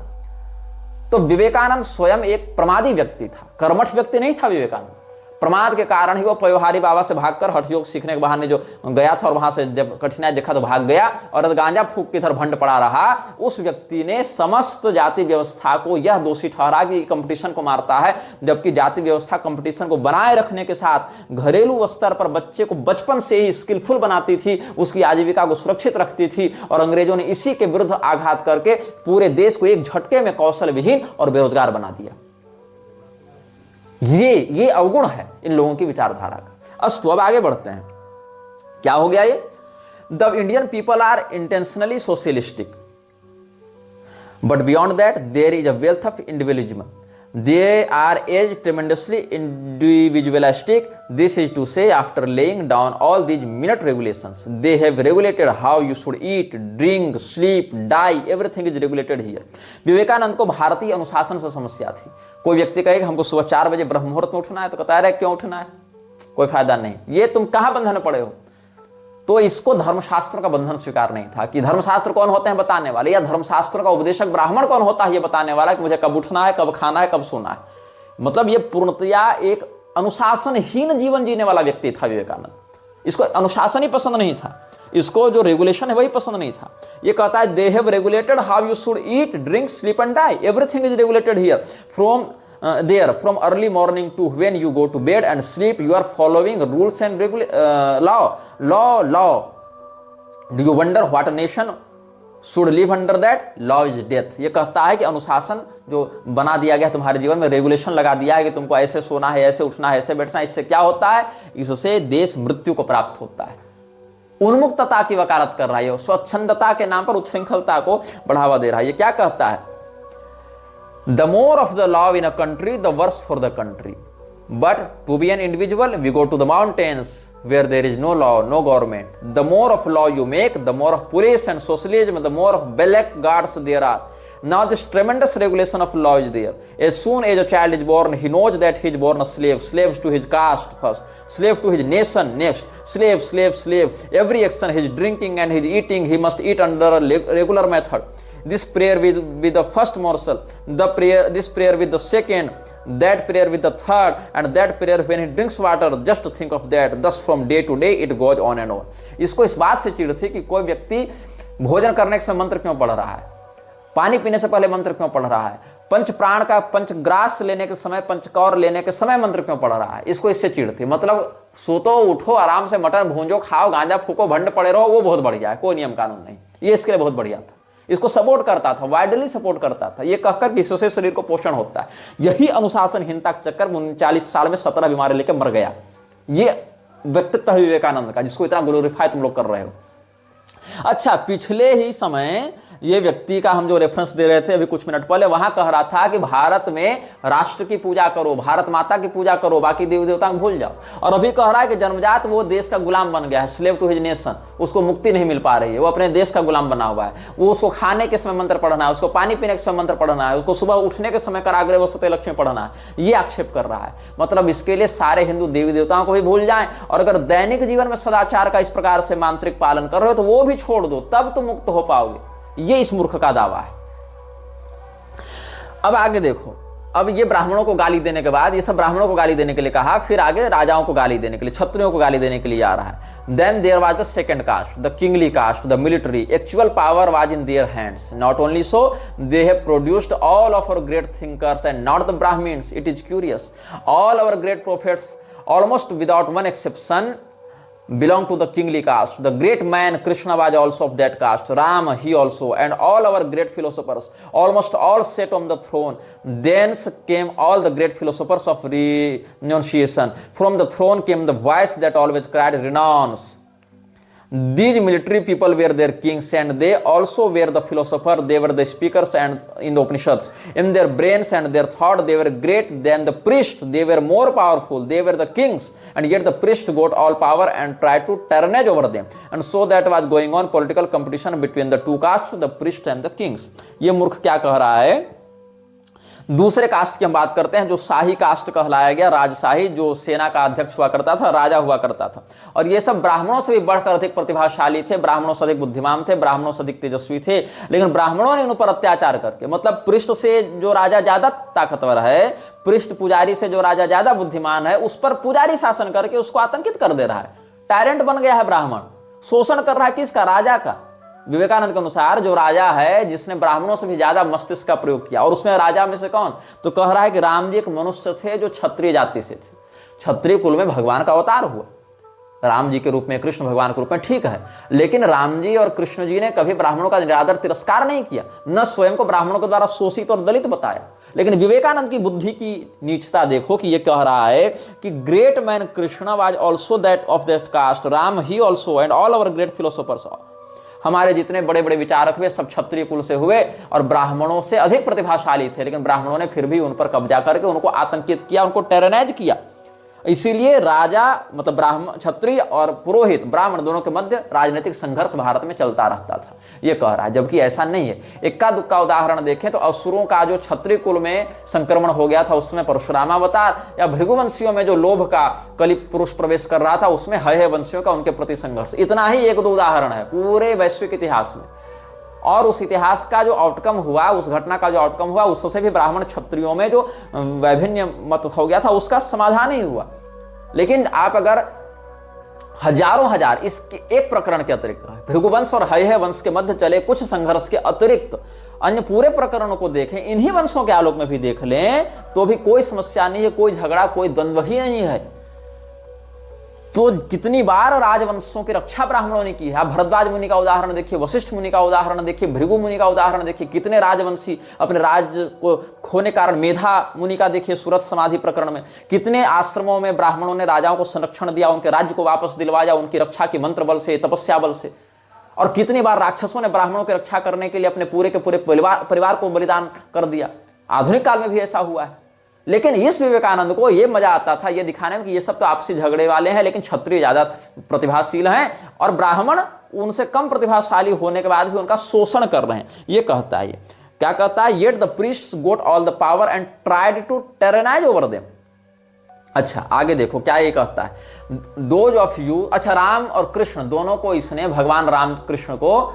तो विवेकानंद स्वयं एक प्रमादी व्यक्ति था, कर्मठ व्यक्ति नहीं था विवेकानंद। प्रमाद के कारण ही वो पयोहारी बाबा से भागकर हठ योग सीखने के बहाने जो गया था और वहां से जब कठिनाई देखा तो भाग गया और गांजा फूक के इधर भंड पड़ा रहा। उस व्यक्ति ने समस्त जाति व्यवस्था को यह दोषी ठहरा कि कंपटीशन को मारता है, जबकि जाति व्यवस्था कंपटीशन को बनाए रखने के साथ घरेलू स्तर पर बच्चे को बचपन से ही स्किलफुल बनाती थी, उसकी आजीविका को सुरक्षित रखती थी। और अंग्रेजों ने इसी के विरुद्ध आघात करके पूरे देश को एक झटके में कौशल विहीन और बेरोजगार बना दिया। ये अवगुण है इन लोगों की विचारधारा का। अस्तु अब आगे बढ़ते हैं। क्या हो गया ये? The Indian people are intentionally socialistic but beyond that there is a wealth of individualism. They are as tremendously individualistic. This is to say after laying down all these minute regulations they have regulated how you should eat, drink, sleep, die, everything is regulated here. Vivekananda को भारतीय अनुशासन से समस्या थी। कोई व्यक्ति कहेगा हमको सुबह 4 बजे ब्रह्म मुहूर्त में उठना है, तो कहता है क्यों उठना है, कोई फायदा नहीं, ये तुम कहां बंधन में पड़े हो? तो इसको धर्मशास्त्रों का बंधन स्वीकार नहीं था कि धर्मशास्त्र कौन होते हैं बताने वाले, या धर्मशास्त्रों का उपदेशक ब्राह्मण कौन होता है ये बताने वाला कि मुझे कब उठना है, कब खाना है, कब सोना है। मतलब ये पूर्णतया एक अनुशासनहीन जीवन जीने वाला व्यक्ति था विवेकानंद। इसको अनुशासन ही पसंद नहीं था, इसको जो रेगुलेशन है वही पसंद नहीं था। ये कहता है they have regulated how you should eat, drink, sleep and die, everything is regulated here from there from early morning to when you go to bed and sleep you are following rules and law. Do you wonder what a nation should live under that? Law is death। ये कहता है कि अनुशासन जो बना दिया गया तुम्हारे जीवन में, रेगुलेशन लगा दिया है कि तुमको ऐसे सोना है, ऐसे उठना है, ऐसे बैठना है, इससे क्या होता है? इससे देश मृत्यु को प्राप्त होता है। उन्मुक्तता की वकालत कर रहा है, स्वच्छंदता के नाम पर उच्छृंखलता को बढ़ावा दे रहा है। ये क्या कहता है? The more of the law in a country, the worse for the country. But to be an individual, we go to the mountains where there is no law, no government. The more of law you make, the more of police and socialism, the more of blackguards there are. Now this tremendous regulation of law is there. As soon as a child is born, he knows that he is born a slave. Slave to his caste first, slave to his nation next. Slave. Every action, his drinking and his eating, he must eat under a regular method. This prayer will be the first morsel, this prayer with the second, that prayer with the third, and that prayer when he drinks water, just think of that. Thus from day to day it goes on and on. इसको इस बात से चिढ़ थी कि कोई व्यक्ति भोजन करने के समय मंत्र क्यों पढ़ रहा है, पानी पीने से पहले मंत्र क्यों पढ़ रहा है, पंच प्राण का पंचग्रास लेने के समय, पंचकौर लेने के समय मंत्र क्यों पढ़ रहा है। इसको इससे चिढ़ थी। मतलब सोतो उठो, आराम से मटन भूंजो, खाओ, गांजा फूको, भंड पड़े रहो, वो बहुत बढ़िया है, कोई नियम कानून नहीं। ये इसके लिए बहुत बढ़िया था। इसको सपोर्ट करता था, वाइडली सपोर्ट करता था, ये कहकर कि इससे शरीर को पोषण होता है। यही अनुशासनहीनता के चक्कर में 39 साल में 17 बीमारी लेकर मर गया। ये व्यक्तित्व है विवेकानंद का, जिसको इतना ग्लोरीफाई तुम लोग कर रहे हो। अच्छा, पिछले ही समय ये व्यक्ति का हम जो रेफरेंस दे रहे थे अभी कुछ मिनट पहले, वहां कह रहा था कि भारत में राष्ट्र की पूजा करो, भारत माता की पूजा करो, बाकी देवी देवता को भूल जाओ। और अभी कह रहा है कि जन्मजात वो देश का गुलाम बन गया है, स्लेव टू हिज नेशन, उसको मुक्ति नहीं मिल पा रही है, वो अपने देश का गुलाम बना हुआ है। वो उसको खाने के समय मंत्र पढ़ना है, उसको पानी पीने के समय मंत्र पढ़ना है, उसको सुबह उठने के समय कराग्रे वसते लक्ष्मी पढ़ना है, ये आक्षेप कर रहा है। मतलब इसके लिए सारे हिंदू देवी देवताओं को भी भूल जाएं, और अगर दैनिक जीवन में सदाचार का इस प्रकार से मांत्रिक पालन कर रहे हो तो वो भी छोड़ दो, तब तो मुक्त हो पाओगे। ये इस मूर्ख का दावा है। अब आगे देखो, अब ये ब्राह्मणों को गाली देने के बाद, ये सब ब्राह्मणों को गाली देने के लिए कहा, फिर आगे राजाओं को गाली देने के लिए, क्षत्रियों को गाली देने के लिए आ रहा है। Then there was the second caste, the kingly caste, the military, actual power was in their hands. Not only so, they have produced all of our great thinkers and not the Brahmans. It is curious, all our great prophets almost without one exception belong to the kingly caste. The great man Krishna was also of that caste, Ram he also, and all our great philosophers almost all sat on the throne. Thence came all the great philosophers of renunciation. From the throne came the voice that always cried renounce. These military people were their kings, and they also were the philosopher. They were the speakers and in the Upanishads. In their brains and their thought, they were great than the priest. They were more powerful. They were the kings, and yet the priest got all power and tried to tyrannage over them. And so that was going on political competition between the two castes, the priest and the kings. ये मूर्ख क्या कह रहा है? दूसरे कास्ट की हम बात करते हैं, जो शाही कास्ट कहलाया गया, राजशाही, जो सेना का अध्यक्ष हुआ करता था, राजा हुआ करता था। और ये सब ब्राह्मणों से भी बढ़कर अधिक प्रतिभाशाली थे, ब्राह्मणों से अधिक बुद्धिमान थे, ब्राह्मणों से अधिक तेजस्वी थे। लेकिन ब्राह्मणों ने उन पर अत्याचार करके, मतलब पृष्ठ से जो राजा ज्यादा ताकतवर है, पृष्ठ पुजारी से जो राजा ज्यादा बुद्धिमान है, उस पर पुजारी शासन करके उसको आतंकित कर दे रहा है। टायरेंट बन गया है ब्राह्मण, शोषण कर रहा है किसका? राजा का। विवेकानंद के अनुसार जो राजा है जिसने ब्राह्मणों से भी ज्यादा मस्तिष्क का प्रयोग किया, और उसमें राजा में से कौन? तो कह रहा है कि राम जी एक मनुष्य थे जो क्षत्रिय जाति से थे, क्षत्रिय कुल में भगवान का अवतार हुआ राम जी के रूप में, कृष्ण भगवान के रूप में, ठीक है। लेकिन राम जी और कृष्ण जी ने कभी ब्राह्मणों का निरादर तिरस्कार नहीं किया, न स्वयं को ब्राह्मणों के द्वारा शोषित और दलित बताया। लेकिन विवेकानंद की बुद्धि की नीचता देखो कि ये कह रहा है कि great man Krishna was also that of that caste, Ram ही also, and all our great philosophers. हमारे जितने बड़े बड़े विचारक हुए सब क्षत्रिय कुल से हुए और ब्राह्मणों से अधिक प्रतिभाशाली थे, लेकिन ब्राह्मणों ने फिर भी उन पर कब्जा करके उनको आतंकित किया, उनको टेरनाइज किया। इसीलिए राजा मतलब ब्राह्मण, क्षत्रिय और पुरोहित ब्राह्मण दोनों के मध्य राजनीतिक संघर्ष भारत में चलता रहता था, ये कह रहा है। जबकि ऐसा नहीं है। इक्का दुक्का उदाहरण देखें तो असुरों का जो क्षत्रिय कुल में संक्रमण हो गया था उसमें परशुरामावतार, या भृगुवंशियों में जो लोभ का कलि पुरुष प्रवेश कर रहा था उसमें हय वंशियों का उनके प्रति संघर्ष। इतना ही एक दो उदाहरण है पूरे वैश्विक इतिहास में। और उस इतिहास का जो आउटकम हुआ, उस घटना का जो आउटकम हुआ, उससे भी ब्राह्मण क्षत्रियों में जो वैभिन्न मत हो गया था उसका समाधान ही हुआ। लेकिन आप अगर हजारों हजार इसके एक प्रकरण के अतिरिक्त भृगुवंश और हय वंश के मध्य चले कुछ संघर्ष के अतिरिक्त अन्य पूरे प्रकरणों को देखें, इन्हीं वंशों के आलोक में भी देख लें, तो भी कोई समस्या नहीं है, कोई झगड़ा, कोई द्वंद्व ही नहीं है। तो कितनी बार राजवंशों की रक्षा ब्राह्मणों ने की है। आप भरद्वाज मुनि का उदाहरण देखिए, वशिष्ठ मुनि का उदाहरण देखिए, भृगु मुनि का उदाहरण देखिए, कितने राजवंशी अपने राज्य को खोने कारण, मेधा मुनि का देखिए सूरत समाधि प्रकरण में, कितने आश्रमों में ब्राह्मणों ने राजाओं को संरक्षण दिया, उनके राज्य को वापस दिलवाया, उनकी रक्षा की मंत्र बल से, तपस्या बल से। और कितनी बार राक्षसों ने ब्राह्मणों की रक्षा करने के लिए अपने पूरे के पूरे परिवार को बलिदान कर दिया। आधुनिक काल में भी ऐसा हुआ है। लेकिन इस विवेकानंद को यह मजा आता था ये दिखाने में कि ये सब तो आपसी झगड़े वाले हैं, लेकिन क्षत्रिय ज्यादा प्रतिभाशील हैं और ब्राह्मण उनसे कम प्रतिभाशाली होने के बाद भी उनका शोषण कर रहे हैं। ये कहता है, ये क्या कहता है? Yet the priests got all the power and tried to tyrannize over them. अच्छा आगे देखो क्या ये कहता है, दोज ऑफ यू। अच्छा, राम और कृष्ण दोनों को इसने, भगवान राम कृष्ण को,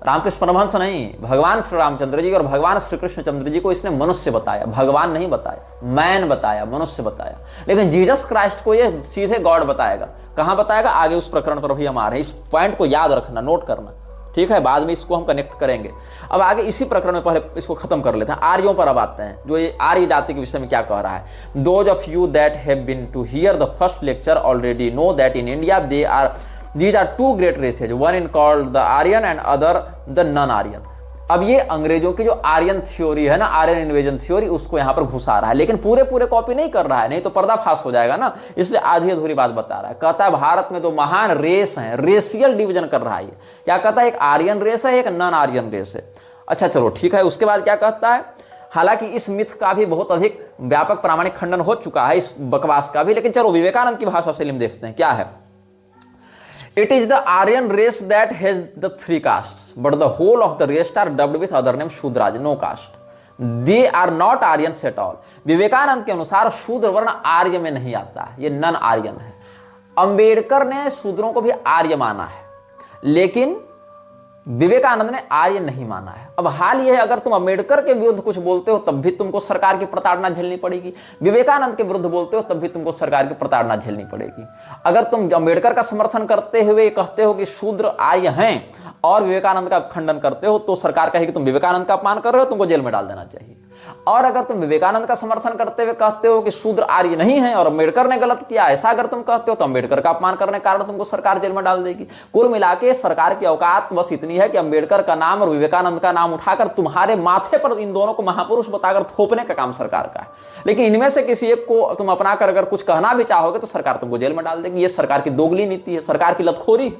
रामकृष्ण परमहंस नहीं, भगवान श्री रामचंद्र जी और भगवान श्री कृष्णचंद्र जी को इसने मनुष्य बताया, भगवान नहीं बताया, मैन बताया, मनुष्य बताया। लेकिन जीसस क्राइस्ट को ये सीधे गॉड बताएगा। कहां बताएगा? आगे उस प्रकरण पर भी हम आ रहे हैं। इस पॉइंट को याद रखना, नोट करना, ठीक है? बाद में इसको हम कनेक्ट करेंगे। अब आगे इसी प्रकरण में पहले इसको खत्म कर लेते हैं। आर्यों पर अब आते हैं, जो ये आर्य जाति के विषय में क्या कह रहा है। Those of you that have been to hear the first lecture already know that in India they are These are two great races, one in called the Aryan and other the non-Aryan। अब ये अंग्रेजों की जो आर्यन थ्योरी है ना, आर्यन इन्वेजन थ्योरी, उसको यहाँ पर घुसा रहा है, लेकिन पूरे कॉपी नहीं कर रहा है, नहीं तो पर्दाफाश हो जाएगा ना, इसलिए आधी अधूरी बात बता रहा है। कहता है भारत में दो महान रेस हैं, रेशियल डिवीजन कर रहा है। क्या कहता है? एक आर्यन रेस है, एक नॉन आर्यन रेस है। अच्छा चलो ठीक है, उसके बाद क्या कहता है, हालांकि इस मिथ का भी बहुत अधिक व्यापक प्रामाणिक खंडन हो चुका है, इस बकवास का भी, लेकिन चलो विवेकानंद की भाषा से हम देखते हैं क्या है। It is the Aryan race that has the 3 castes, but the whole of the rest are dubbed with other name Shudras, no caste, they are not Aryan at all. Vivekananda के अनुसार शूद्र वर्ण आर्य में नहीं आता है, ये नन आर्यन है। अंबेडकर ने शूद्रों को भी आर्य माना है, लेकिन विवेकानंद ने आर्य नहीं माना है। अब हाल यह है, अगर तुम अंबेडकर के विरुद्ध कुछ बोलते हो तब भी तुमको सरकार की प्रताड़ना झेलनी पड़ेगी, विवेकानंद के विरुद्ध बोलते हो तब भी तुमको सरकार की प्रताड़ना झेलनी पड़ेगी। अगर तुम अंबेडकर का समर्थन करते हुए कहते हो कि शूद्र आर्य हैं और विवेकानंद का खंडन करते हो, तो सरकार कहेगी तुम विवेकानंद का अपमान कर रहे हो, तुमको जेल में डाल देना चाहिए। और अगर तुम विवेकानंद का समर्थन करते हुए कहते हो कि शूद्र आर्य नहीं है और अंबेडकर ने गलत किया, ऐसा अगर तुम कहते हो तो अंबेडकर का अपमान करने के कारण तुमको सरकार जेल में डाल देगी। कुल मिलाके सरकार की औकात बस इतनी है कि अंबेडकर का नाम और विवेकानंद का नाम उठाकर तुम्हारे माथे पर इन दोनों को महापुरुष बताकर थोपने का काम सरकार का है। लेकिन इनमें से किसी एक को तुम अपनाकर अगर कुछ कहना भी चाहोगे तो सरकार तुमको जेल में डाल देगी। ये सरकार की दोगली नीति है, सरकार की लतखोरी।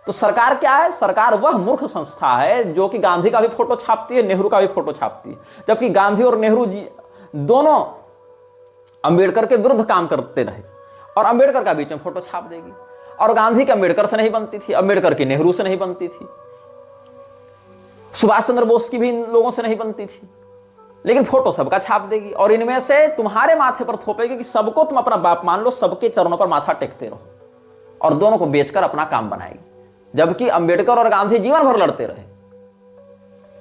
तो सरकार क्या है? सरकार वह मूर्ख संस्था है जो कि गांधी का भी फोटो छापती है, नेहरू का भी फोटो छापती है, जबकि गांधी और नेहरू जी दोनों अंबेडकर के विरुद्ध काम करते रहे और अंबेडकर का बीच में फोटो छाप देगी। और गांधी की अंबेडकर से नहीं बनती थी, अंबेडकर की नेहरू से नहीं बनती थी, सुभाष चंद्र बोस की भी इन लोगों से नहीं बनती थी, लेकिन फोटो सबका छाप देगी और इनमें से तुम्हारे माथे पर थोपेगी कि सबको तुम अपना बाप मान लो, सबके चरणों पर माथा टेकते रहो, और दोनों को बेचकर अपना काम बनाएगी। जबकि अंबेडकर और गांधी जीवन भर लड़ते रहे।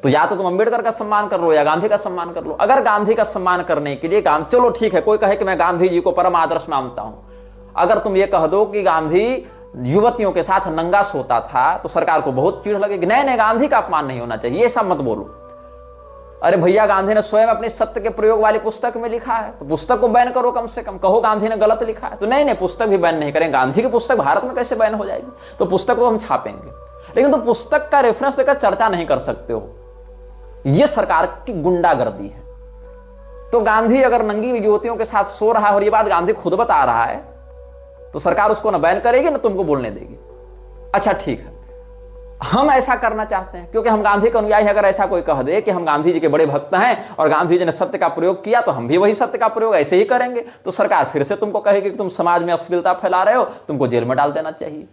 तो या तो तुम अंबेडकर का सम्मान कर लो या गांधी का सम्मान कर लो। अगर गांधी का सम्मान करने के लिए चलो ठीक है, कोई कहे कि मैं गांधी जी को परम आदर्श मानता हूं, अगर तुम ये कह दो कि गांधी युवतियों के साथ नंगा सोता था तो सरकार को बहुत चिढ़ लगेगी। नहीं, गांधी का अपमान नहीं होना चाहिए, ये सब मत बोलो। अरे भैया, गांधी ने स्वयं अपनी सत्य के प्रयोग वाली पुस्तक में लिखा है, तो पुस्तक को बैन करो, कम से कम कहो गांधी ने गलत लिखा है। तो नहीं, पुस्तक भी बैन नहीं करेंगे। गांधी की पुस्तक भारत में कैसे बैन हो जाएगी? तो पुस्तक को हम छापेंगे, लेकिन तुम पुस्तक का रेफरेंस देकर चर्चा नहीं कर सकते हो। यह सरकार की गुंडागर्दी है। तो गांधी अगर नंगी युवतियों के साथ सो रहा है और ये बात गांधी खुद बता रहा है, तो सरकार उसको ना बैन करेगी ना तुमको बोलने देगी। अच्छा ठीक है, हम ऐसा करना चाहते हैं क्योंकि हम गांधी के अनुयायी हैं। अगर ऐसा कोई कह दे कि हम गांधी जी के बड़े भक्त हैं और गांधी जी ने सत्य का प्रयोग किया तो हम भी वही सत्य का प्रयोग ऐसे ही करेंगे, तो सरकार फिर से तुमको कहेगी कि तुम समाज में अश्लीलता फैला रहे हो, तुमको जेल में डाल देना चाहिए।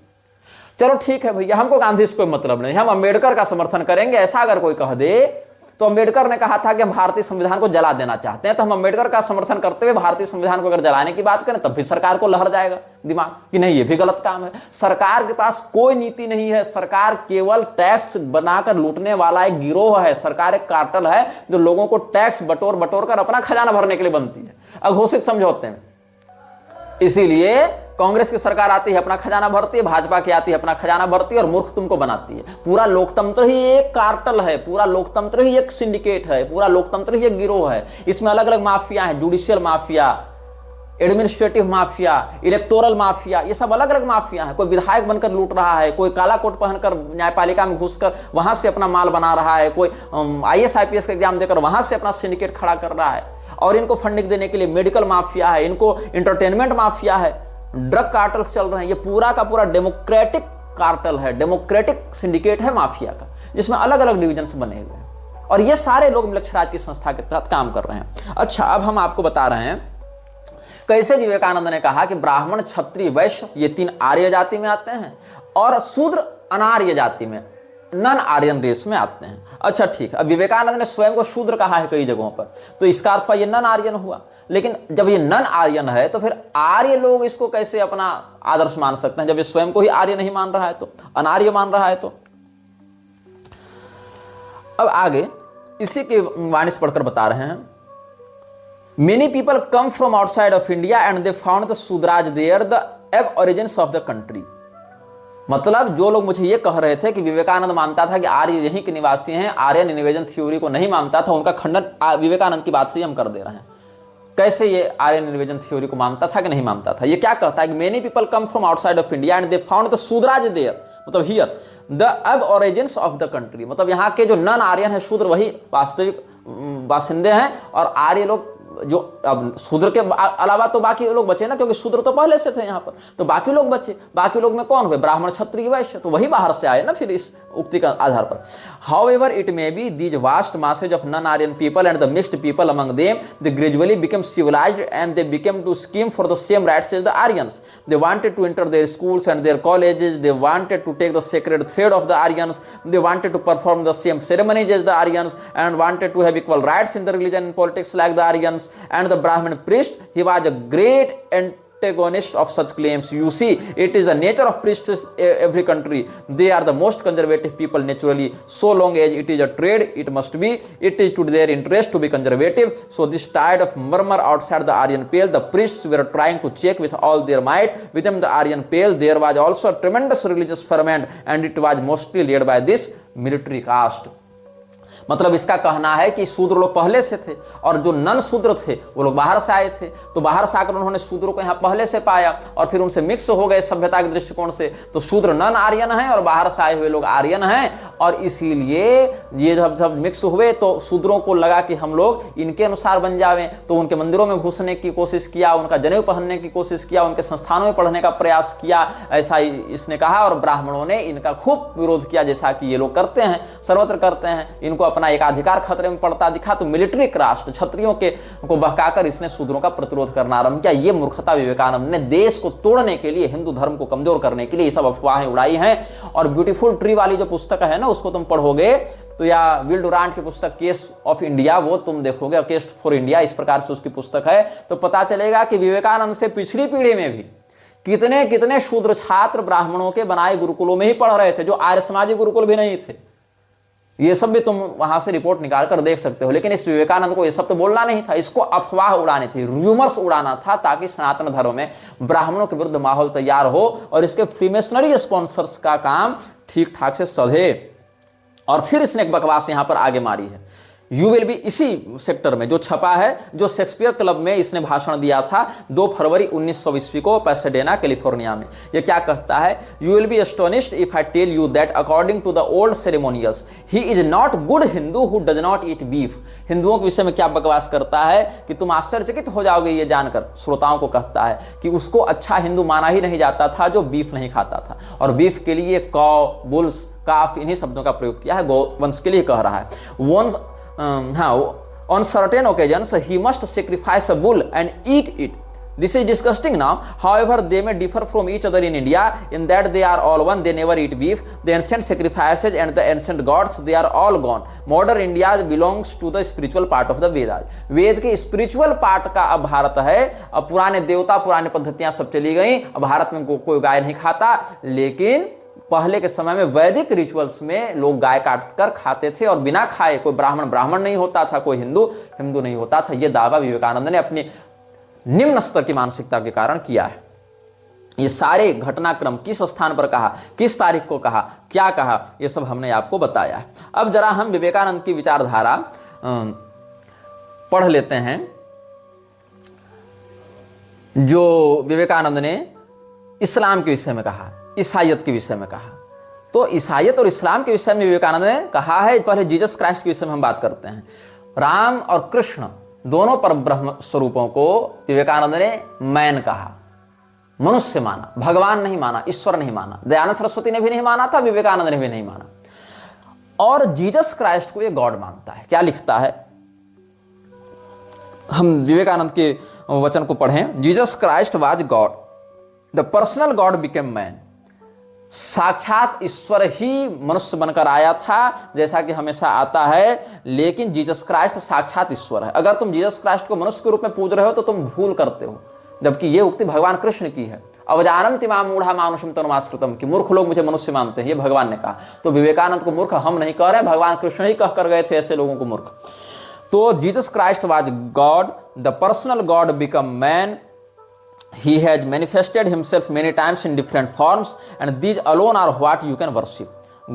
चलो ठीक है भैया, हमको गांधी से कोई मतलब नहीं, हम अंबेडकर का समर्थन करेंगे, ऐसा अगर कोई कह दे। तो अंबेडकर ने कहा था कि हम भारतीय संविधान को जला देना चाहते हैं, तो हम अंबेडकर का समर्थन करते हुए भारतीय संविधान को अगर जलाने की बात करें तब भी सरकार को लहर जाएगा दिमाग कि नहीं, ये भी गलत काम है। सरकार के पास कोई नीति नहीं है, सरकार केवल टैक्स बनाकर लूटने वाला एक गिरोह है। सरकार एक कार्टेल है जो लोगों को टैक्स बटोर कर अपना खजाना भरने के लिए बनती है, अघोषित समझौते में। इसीलिए कांग्रेस की सरकार आती है अपना खजाना भरती है, भाजपा की आती है अपना खजाना भरती है और मूर्ख तुमको बनाती है। पूरा लोकतंत्र ही एक कार्टेल है, पूरा लोकतंत्र ही एक सिंडिकेट है, पूरा लोकतंत्र ही एक गिरोह है। इसमें अलग अलग माफिया हैं, judicial mafia, administrative mafia, electoral mafia, ये सब अलग अलग माफिया हैं। कोई विधायक बनकर लूट रहा है, कोई काला कोट पहनकर न्यायपालिका में घुसकर वहां से अपना माल बना रहा है, कोई IAS IPS का एग्जाम देकर वहां से अपना सिंडिकेट खड़ा कर रहा है। और इनको फंडिंग देने के लिए मेडिकल माफिया है, इनको इंटरटेनमेंट माफिया है, ड्रग कार्टल्स चल रहे हैं। ये पूरा का पूरा डेमोक्रेटिक कार्टल है, डेमोक्रेटिक सिंडिकेट है माफिया का, जिसमें अलग अलग डिविजन्स बने हुए हैं और ये सारे लोग मिलक्षराज की संस्था के तहत काम कर रहे हैं। अच्छा, अब हम आपको बता रहे हैं कैसे विवेकानंद ने कहा कि ब्राह्मण, क्षत्रिय, वैश्य ये 3 आर्य जाति में आते हैं और शूद्र अनार्य जाति में, नन आर्यन रेस में आते हैं। अच्छा ठीक है, अब विवेकानंद ने स्वयं को शूद्र कहा है कई जगहों पर, तो इसका अर्थ ये नन आर्यन हुआ। लेकिन जब ये नन आर्यन है तो फिर आर्य लोग इसको कैसे अपना आदर्श मान सकते हैं जब ये स्वयं को ही आर्य नहीं मान रहा है, तो अनार्य मान रहा है। तो अब आगे इसी के वाणी से पढ़कर बता रहे हैं, many people come from outside of India and they found the Shudras there the aborigines of the country. मतलब जो लोग मुझे ये कह रहे थे कि विवेकानंद मानता था कि आर्य यहीं के निवासी हैं, आर्यन निवेजन थ्योरी को नहीं मानता था, उनका खंडन विवेकानंद की बात से हम कर दे रहे हैं। कैसे ये आर्यन निवेजन थ्योरी को मानता था कि नहीं मानता था? ये क्या कहता है कि many people come from outside of India and they found the Shudras there, मतलब here the aborigines of the country. मतलब यहाँ के जो नन आर्यन है, शूद्र, वही वास्तविक बासिंदे हैं और आर्य लोग जो अब शूद्र के अलावा तो बाकी लोग बचे ना, क्योंकि शूद्र तो पहले से थे यहाँ पर, तो बाकी लोग बचे। बाकी लोग में कौन हुए? ब्राह्मण, क्षत्रिय, वैश्य, तो वही बाहर से आए ना फिर इस उक्ति का आधार पर। However it may be these vast masses of non-Aryan people and the mixed people among them, they gradually became civilized and they became to scheme for the same rights as the Aryans. They wanted to enter their schools and their colleges, they wanted to take the sacred thread of the Aryans, they wanted to perform the same ceremonies as the Aryans, and wanted to have equal rights in the religion and politics like the Aryans. And the Brahmin priest, he was a great antagonist of such claims. You see, it is the nature of priests in every country. They are the most conservative people naturally. So long as it is a trade, it must be. It is to their interest to be conservative. So this tide of murmur outside the Aryan Pale, the priests were trying to check with all their might. Within the Aryan Pale, there was also a tremendous religious ferment, and it was mostly led by this military caste. मतलब इसका कहना है कि शूद्र लोग पहले से थे और जो नन शूद्र थे वो लोग बाहर से आए थे, तो बाहर से आकर उन्होंने शूद्रों को यहाँ पहले से पाया और फिर उनसे मिक्स हो गए सभ्यता के दृष्टिकोण से। तो शूद्र नन आर्यन हैं और बाहर से आए हुए लोग आर्यन हैं, और इसीलिए ये जब मिक्स हुए तो शूद्रों को लगा कि हम लोग इनके अनुसार बन जावें, तो उनके मंदिरों में घुसने की कोशिश किया, उनका जनेऊ पहनने की कोशिश किया, उनके संस्थानों में पढ़ने का प्रयास किया, ऐसा ही इसने कहा। और ब्राह्मणों ने इनका खूब विरोध किया, जैसा कि ये लोग करते हैं, सर्वत्र करते हैं। इनको अपना एक अधिकार खतरे में पड़ता दिखा तो मिलिट्री राष्ट्र क्षत्रियों को बहकाकर इसने शूद्रों का प्रतिरोध करना आरंभ किया। ये मूर्खता विवेकानंद ने देश को तोड़ने के लिए, हिंदू धर्म को कमजोर करने के लिए ये सब अफवाहें उड़ाई हैं। और ब्यूटीफुल ट्री वाली जो पुस्तक है ना, उसको तुम पढ़ोगे तो, या विल डुरांट की पुस्तक केस ऑफ इंडिया, वो तुम देखोगे, केस फॉर इंडिया इस प्रकार से उसकी पुस्तक है, तो पता चलेगा कि विवेकानंद से पिछली पीढ़ी में भी कितने कितने शूद्र छात्र ब्राह्मणों के बनाए गुरुकुलों में ही पढ़ रहे थे, जो आर्य समाजी गुरुकुल भी नहीं थे। ये सब भी तुम वहां से रिपोर्ट निकाल कर देख सकते हो। लेकिन इस विवेकानंद को ये सब तो बोलना नहीं था, इसको अफवाह उड़ानी थी, रूमर्स उड़ाना था, ताकि सनातन धर्म में ब्राह्मणों के विरुद्ध माहौल तैयार हो और इसके फ्रीमेसनरी स्पॉन्सर्स का काम ठीक ठाक से सधे। और फिर इसने एक बकवास यहां पर आगे मारी है, यू विल बी, इसी सेक्टर में जो छपा है, जो शेक्सपियर क्लब में इसने भाषण दिया था 2 फरवरी 1900 ईस्वी को पैसाडेना कैलिफोर्निया में। ये क्या कहता है? You will be astonished if I tell you that according to the old ceremonials he is not good Hindu who does not eat beef. हिंदुओं के विषय में क्या बकवास करता है कि तुम आश्चर्यचकित हो जाओगे ये जानकर। श्रोताओं को कहता है कि उसको अच्छा हिंदू माना ही नहीं जाता था जो बीफ नहीं खाता था, और बीफ के लिए कौ, बुल्स, काफ, इन्हीं शब्दों का प्रयोग किया है, गौवंश के लिए कह रहा है। Once on certain occasions he must sacrifice a bull and eat it. This is disgusting now. However, they may differ from each other in India in that they are all one. They never eat beef. The ancient sacrifices and the ancient gods, they are all gone. Modern India belongs to the spiritual part of the Vedas. वेद के स्पिरिचुअल पार्ट का अब भारत है। अब पुराने देवता, पुराने पद्धतियां सब चली गई। अब भारत में कोई गाय नहीं खाता, लेकिन पहले के समय में वैदिक रिचुअल्स में लोग गाय काट कर खाते थे, और बिना खाए कोई ब्राह्मण नहीं होता था, कोई हिंदू नहीं होता था। यह दावा विवेकानंद ने अपनी निम्न स्तर की मानसिकता के कारण किया है। ये सारे घटनाक्रम किस स्थान पर कहा, किस तारीख को कहा, क्या कहा, यह सब हमने आपको बताया है। अब जरा हम विवेकानंद की विचारधारा पढ़ लेते हैं, जो विवेकानंद ने इस्लाम के विषय में कहा, ईसाइयत के विषय में कहा। तो ईसाइयत और इस्लाम के विषय में विवेकानंद ने कहा है। पहले जीसस क्राइस्ट के विषय में हम बात करते हैं। राम और कृष्ण दोनों पर ब्रह्म स्वरूपों को विवेकानंद ने मैन कहा, मनुष्य माना, भगवान नहीं माना, ईश्वर नहीं माना। दयानंद सरस्वती ने भी नहीं माना था, विवेकानंद ने भी नहीं माना। और जीसस क्राइस्ट को ये गॉड मानता है। क्या लिखता है, हम विवेकानंद के वचन को पढ़ें। Jesus Christ was God, the personal God became man. साक्षात ईश्वर ही मनुष्य बनकर आया था, जैसा कि हमेशा आता है, लेकिन जीसस क्राइस्ट साक्षात ईश्वर है। अगर तुम जीसस क्राइस्ट को मनुष्य के रूप में पूज रहे हो तो तुम भूल करते हो, जबकि ये उक्ति भगवान कृष्ण की है। अवजानन्ति मां मूढ़ा मानुषम तनुमाश्रितम, कि मूर्ख लोग मुझे मनुष्य मानते हैं, ये भगवान ने कहा। तो विवेकानंद को मूर्ख हम नहीं कह रहे, भगवान कृष्ण ही कहकर गए थे ऐसे लोगों को मूर्ख। तो Jesus Christ was God, the personal God become man. He has manifested himself many times in different forms, and these alone are what you can worship.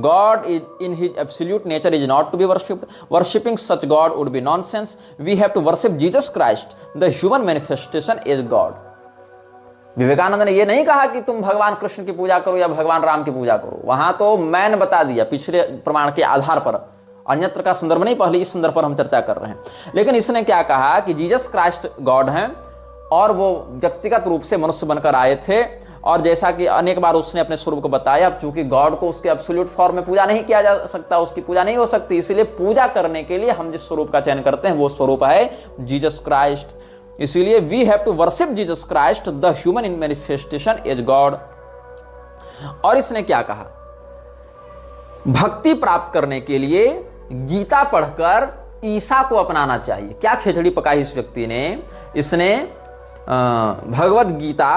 God is in his absolute nature is not to be worshipped. Worshipping such God would be nonsense. We have to worship Jesus Christ, the human manifestation is God. Vivekananda ने यह नहीं कहा कि तुम भगवान कृष्ण की पूजा करो या भगवान राम की पूजा करो, वहां तो मैन बता दिया पिछले प्रमाण के आधार पर, अन्यत्र का संदर्भ नहीं, पहले इस संदर्भ पर हम चर्चा कर रहे हैं। लेकिन इसने क्या कहा कि जीसस क्राइस्ट गॉड हैं और वो व्यक्तिगत रूप से मनुष्य बनकर आए थे, और जैसा कि अनेक बार उसने अपने स्वरूप को बताया, अब चूंकि गॉड को उसके एब्सोल्यूट फॉर्म में पूजा नहीं किया जा सकता, उसकी पूजा नहीं हो सकती, इसलिए पूजा करने के लिए हम जिस स्वरूप का चयन करते हैं वो स्वरूप है जीसस क्राइस्ट। इसीलिए we have to worship Jesus Christ the human in manifestation as God. और इसने क्या कहा, भक्ति प्राप्त करने के लिए गीता पढ़कर ईसा को अपनाना चाहिए। क्या खिचड़ी पकाई इस व्यक्ति ने, इसने भगवत गीता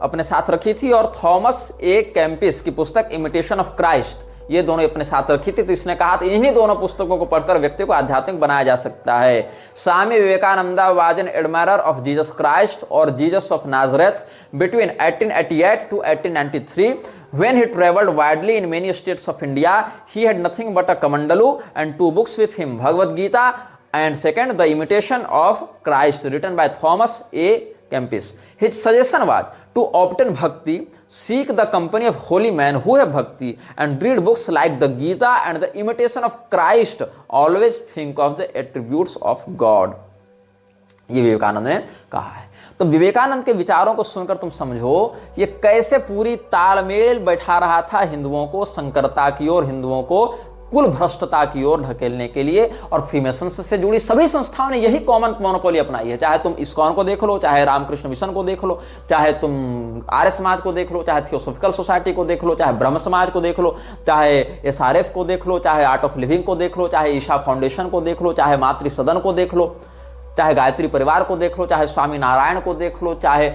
अपने साथ रखी थी और थॉमस ए कैम्पिस की पुस्तक इमिटेशन ऑफ क्राइस्ट, ये दोनों अपने साथ रखी थी। तो इसने कहा था इन्हीं दोनों पुस्तकों को पढ़कर व्यक्ति को आध्यात्मिक बनाया जा सकता है। Swami Vivekananda was an admirer of Jesus Christ और Jesus of Nazareth between 1888 to 1893. When he traveled widely in many states of India, he had nothing but a kamandalu and 2 books with him, Bhagavad Gita and second, The Imitation of Christ, written by Thomas A. Kempis. His suggestion was to obtain bhakti, seek the company of holy men who have bhakti, and read books like the Gita and the Imitation of Christ. Always think of the attributes of God. ये विवेकानंद ने कहा है। तो विवेकानंद के विचारों को सुनकर तुम समझो ये कैसे पूरी तालमेल बैठा रहा था हिंदुओं को संकरता की ओर, हिंदुओं को कुल भ्रष्टता की ओर ढकेलने के लिए। और फ्रीमेसन्स से जुड़ी सभी संस्थाओं ने यही कॉमन मोनोपोली अपनाई है। चाहे तुम इस्कॉन को देख लो, चाहे रामकृष्ण मिशन को देख लो, चाहे तुम आर्य समाज को देख लो, चाहे थियोसॉफिकल सोसाइटी को देख लो, चाहे ब्रह्म समाज को देख लो, चाहे SRF को देख लो, चाहे आर्ट ऑफ लिविंग को देख लो, चाहे ईशा फाउंडेशन को देख लो, चाहे मातृ सदन को देख लो, चाहे गायत्री परिवार को देख लो, चाहे स्वामी नारायण को देख लो, चाहे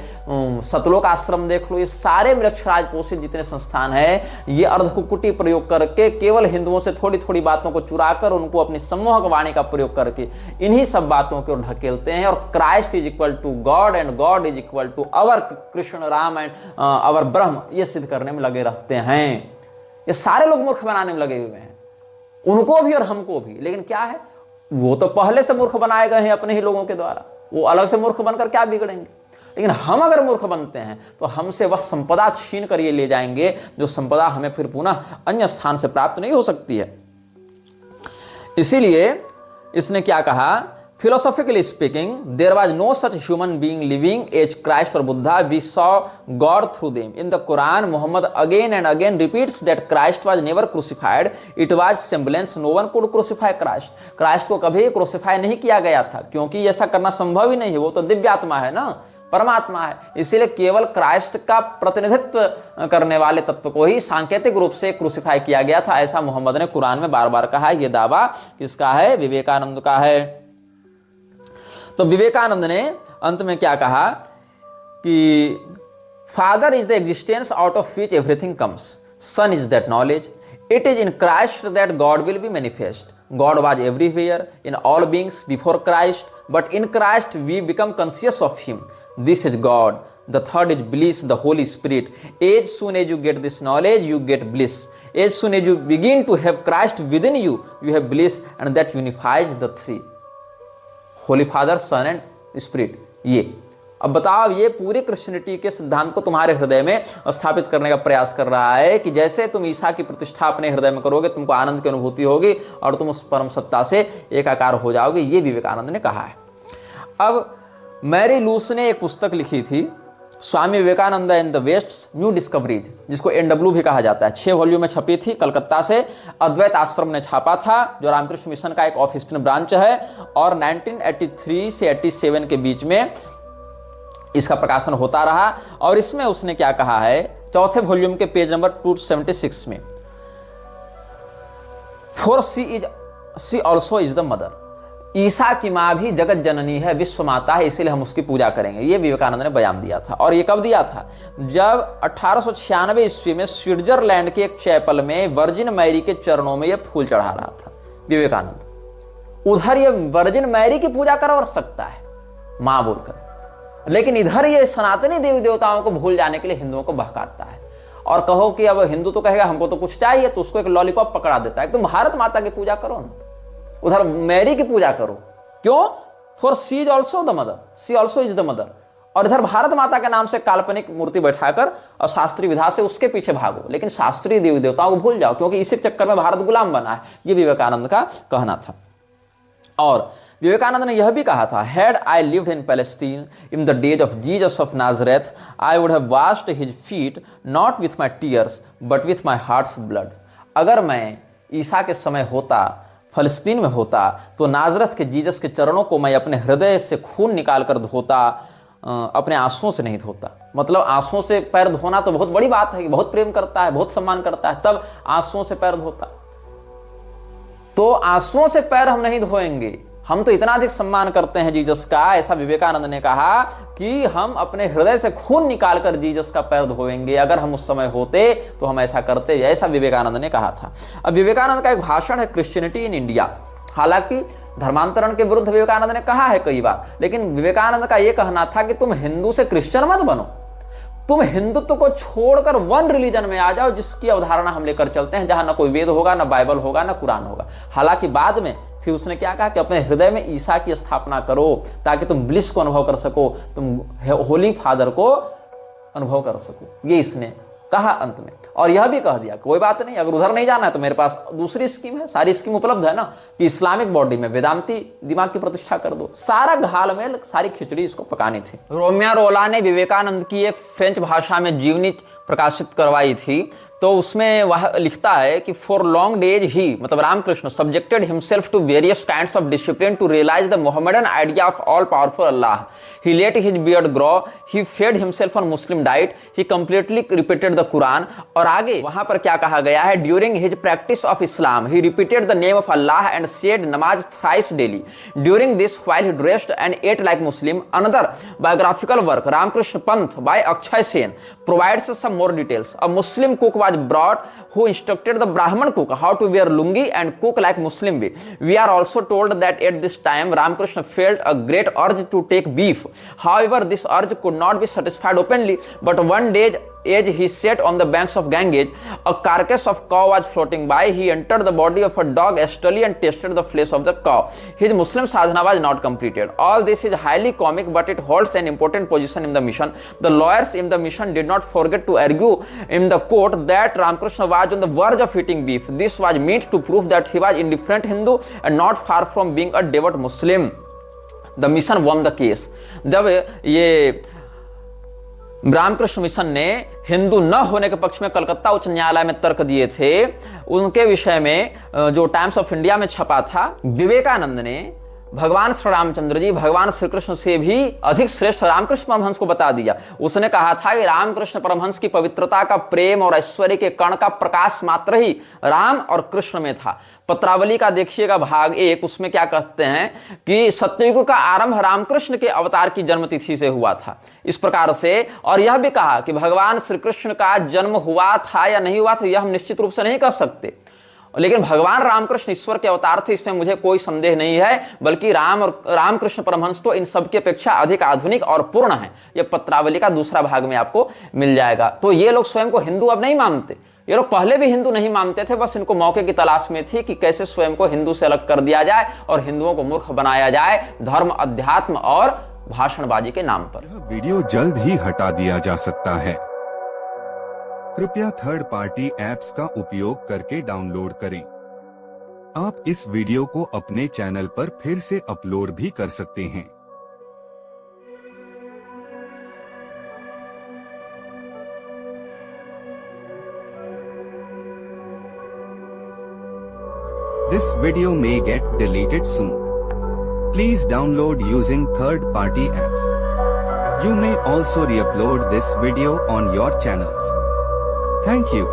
सतलोक आश्रम देख लो, ये सारे मृक्षराज पोषित जितने संस्थान हैं, ये अर्धकुकुटी प्रयोग करके केवल हिंदुओं से थोड़ी थोड़ी बातों को चुराकर उनको अपनी सम्मोहक वाणी का प्रयोग करके इन्हीं सब बातों को ढकेलते हैं। और Christ is equal to God and God is equal to our Krishna Ram and our Brahma, ये सिद्ध करने में लगे रहते हैं। ये सारे लोग मूर्ख बनाने में लगे हुए हैं, उनको भी और हमको भी। लेकिन क्या है, वो तो पहले से मूर्ख बनाए गए हैं अपने ही लोगों के द्वारा, वो अलग से मूर्ख बनकर क्या बिगड़ेंगे। लेकिन हम अगर मूर्ख बनते हैं तो हमसे वह संपदा छीन कर ये ले जाएंगे जो संपदा हमें फिर पुनः अन्य स्थान से प्राप्त नहीं हो सकती है। इसीलिए इसने क्या कहा, philosophically speaking, there was no such human being living as Christ or Buddha. We saw God through them. In the Quran, Muhammad again and again repeats that Christ was never crucified. It was semblance. No one could crucify Christ. Christ को कभी क्रूसिफाई नहीं किया गया था, क्योंकि ऐसा करना संभव ही नहीं है। वो तो दिव्य आत्मा है ना, परमात्मा है। इसीलिए केवल क्राइस्ट का प्रतिनिधित्व करने वाले तत्व को ही सांकेतिक रूप से क्रूसिफाई किया गया था, ऐसा मोहम्मद ने कुरान में बार बार कहा है। यह दावा किसका है, विवेकानंद का है। तो विवेकानंद ने अंत में क्या कहा कि father is the existence out of which everything comes, son is that knowledge, it is in Christ that God will be manifest. God was everywhere in all beings before Christ, but in Christ we become conscious of him, this is God. The third is bliss, the Holy Spirit. As soon as you get this knowledge, you get bliss. As soon as you begin to have Christ within you, you have bliss, and that unifies the three. Holy father, son and spirit. ये अब बताओ, ये पूरी क्रिश्चियनिटी के सिद्धांत को तुम्हारे हृदय में स्थापित करने का प्रयास कर रहा है कि जैसे तुम ईसा की प्रतिष्ठा अपने हृदय में करोगे, तुमको आनंद की अनुभूति होगी और तुम उस परम सत्ता से एकाकार हो जाओगे। ये विवेकानंद ने कहा है। अब मैरी लूस ने एक पुस्तक लिखी थी, Swami Vivekananda in the West new discoveries, जिसको NW भी कहा जाता है। 6 वॉल्यूम में छपी थी, कलकत्ता से अद्वैत आश्रम ने छापा था, जो रामकृष्ण मिशन का एक ऑफ ईस्टर्न ब्रांच है। और 1983 से 87 के बीच में इसका प्रकाशन होता रहा। और इसमें उसने क्या कहा है, 4थे वॉल्यूम के पेज नंबर 276 में, for she also is the mother, ईसा की माँ भी जगत जननी है, विश्व माता है, इसीलिए हम उसकी पूजा करेंगे। ये विवेकानंद ने बयान दिया था। और ये कब दिया था, जब 1896 ईस्वी में स्विट्जरलैंड के एक चैपल में वर्जिन मैरी के चरणों में ये फूल चढ़ा रहा था विवेकानंद। उधर ये वर्जिन मैरी की पूजा कर सकता है माँ बोलकर, लेकिन इधर ये सनातनी देवी देवताओं को भूल जाने के लिए हिंदुओं को बहकाता है। और कहो कि अब हिंदू तो कहेगा हमको तो कुछ चाहिए, तो उसको एक लॉलीपॉप पकड़ा देता है, तुम भारत माता की पूजा करो ना, उधर मैरी की पूजा करो। क्यों, for she is also the mother, she also is the mother. और इधर भारत माता के नाम से काल्पनिक मूर्ति बैठाकर और शास्त्रीय विधा से उसके पीछे भागो, लेकिन शास्त्रीय देवी देवताओं को भूल जाओ, क्योंकि इसी चक्कर में भारत गुलाम बना है। ये विवेकानंद का कहना था। और विवेकानंद ने यह भी कहा था, had I lived in Palestine in the days of Jesus of Nazareth I would have washed his feet not with my tears but with my hearts blood. अगर मैं ईसा के समय होता, फलस्तीन में होता, तो नाजरत के जीसस के चरणों को मैं अपने हृदय से खून निकाल कर धोता, अपने आंसुओं से नहीं धोता। मतलब आंसुओं से पैर धोना तो बहुत बड़ी बात है कि बहुत प्रेम करता है, बहुत सम्मान करता है, तब आंसुओं से पैर धोता। तो आंसुओं से पैर हम नहीं धोएंगे, हम तो इतना अधिक सम्मान करते हैं जीसस का, ऐसा विवेकानंद ने कहा कि हम अपने हृदय से खून निकालकर जीसस का पैर धोएंगे। अगर हम उस समय होते तो हम ऐसा करते, ऐसा विवेकानंद ने कहा था। अब विवेकानंद का एक भाषण है क्रिश्चियनिटी इन इंडिया। हालांकि धर्मांतरण के विरुद्ध विवेकानंद ने कहा है कई बार, लेकिन विवेकानंद का यह कहना था कि तुम हिंदू से क्रिश्चियन मत बनो, तुम हिंदुत्व को छोड़कर वन रिलीजन में आ जाओ जिसकी अवधारणा हम लेकर चलते हैं, जहां ना कोई वेद होगा, ना बाइबल होगा, ना कुरान होगा। हालांकि बाद में फिर उसने क्या कहा कि अपने हृदय में ईसा की स्थापना करो ताकि तुम ब्लिस को अनुभव कर सको, तुम होली फादर को अनुभव कर सको। ये इसने कहा अंत में। और यह भी कह दिया कोई बात नहीं, अगर उधर नहीं जाना है तो मेरे पास दूसरी स्कीम है, सारी स्कीम उपलब्ध है ना, कि इस्लामिक बॉडी में वेदांती दिमाग की प्रतिष्ठा कर दो। सारा घालमेल, सारी खिचड़ी इसको पकानी थी। रोमिया रोला ने विवेकानंद की एक फ्रेंच भाषा में जीवनी प्रकाशित करवाई थी, तो उसमें वह लिखता है कि फॉर लॉन्ग डेज ही, मतलब Ramakrishna, subjected himself to various kinds of discipline to realise the Mohammedan idea of all powerful Allah. He let his beard grow, he fed himself on Muslim diet, he completely repeated the Quran. और आगे वहां पर क्या कहा गया है, during his practice of Islam he repeated the name of Allah and said namaz thrice daily. During this while he dressed and ate like Muslim. Another biographical work Ramakrishna Panth by Akshay Sen provides some more details. A Muslim cook was brought who instructed the Brahman cook how to wear lungi and cook like Muslim way. We are also told that at this time Ramakrishna felt a great urge to take beef. However, this urge could not be satisfied openly, but one day as he sat on the banks of Ganges, a carcass of cow was floating by. He entered the body of a dog hastily and tasted the flesh of the cow. His Muslim sadhana was not completed. All this is highly comic, but it holds an important position in the mission. The lawyers in the mission did not forget to argue in the court that Ramakrishna was on the verge of eating beef. This was meant to prove that he was indifferent Hindu and not far from being a devout Muslim. The mission won the case. जब ये रामकृष्ण मिशन ने हिंदू न होने के पक्ष में कलकत्ता उच्च न्यायालय में तर्क दिए थे, उनके विषय में जो टाइम्स ऑफ इंडिया में छपा था, विवेकानंद ने भगवान श्री रामचंद्र जी, भगवान श्री कृष्ण से भी अधिक श्रेष्ठ रामकृष्ण परमहंस को बता दिया। उसने कहा था कि रामकृष्ण परमहंस की पवित्रता का, प्रेम और ऐश्वर्य के कण का प्रकाश मात्र ही राम और कृष्ण में था। पत्रावली का देखिएगा भाग 1, उसमें क्या कहते हैं कि सत्ययुग का आरंभ रामकृष्ण के अवतार की जन्मतिथि से हुआ था, इस प्रकार से। और यह भी कहा कि भगवान श्री कृष्ण का जन्म हुआ था या नहीं हुआ था यह हम निश्चित रूप से नहीं कह सकते, लेकिन भगवान रामकृष्ण ईश्वर के अवतार थे, इसमें मुझे कोई संदेह नहीं है। बल्कि राम और रामकृष्ण परमहंस तो इन सब की अपेक्षा अधिक आधुनिक और पूर्ण है। यह पत्रावली का दूसरा भाग में आपको मिल जाएगा। तो ये लोग स्वयं को हिंदू अब नहीं मानते, ये लोग पहले भी हिंदू नहीं मानते थे, बस इनको मौके की तलाश में थी कि कैसे स्वयं को हिंदू से अलग कर दिया जाए और हिंदुओं को मूर्ख बनाया जाए धर्म, अध्यात्म और भाषणबाजी के नाम पर। यह वीडियो जल्द ही हटा दिया जा सकता है, कृपया थर्ड पार्टी ऐप्स का उपयोग करके डाउनलोड करें। आप इस वीडियो को अपने चैनल पर फिर से अपलोड भी कर सकते हैं। This video may get deleted soon. Please download using third-party apps. You may also re-upload this video on your channels. Thank you.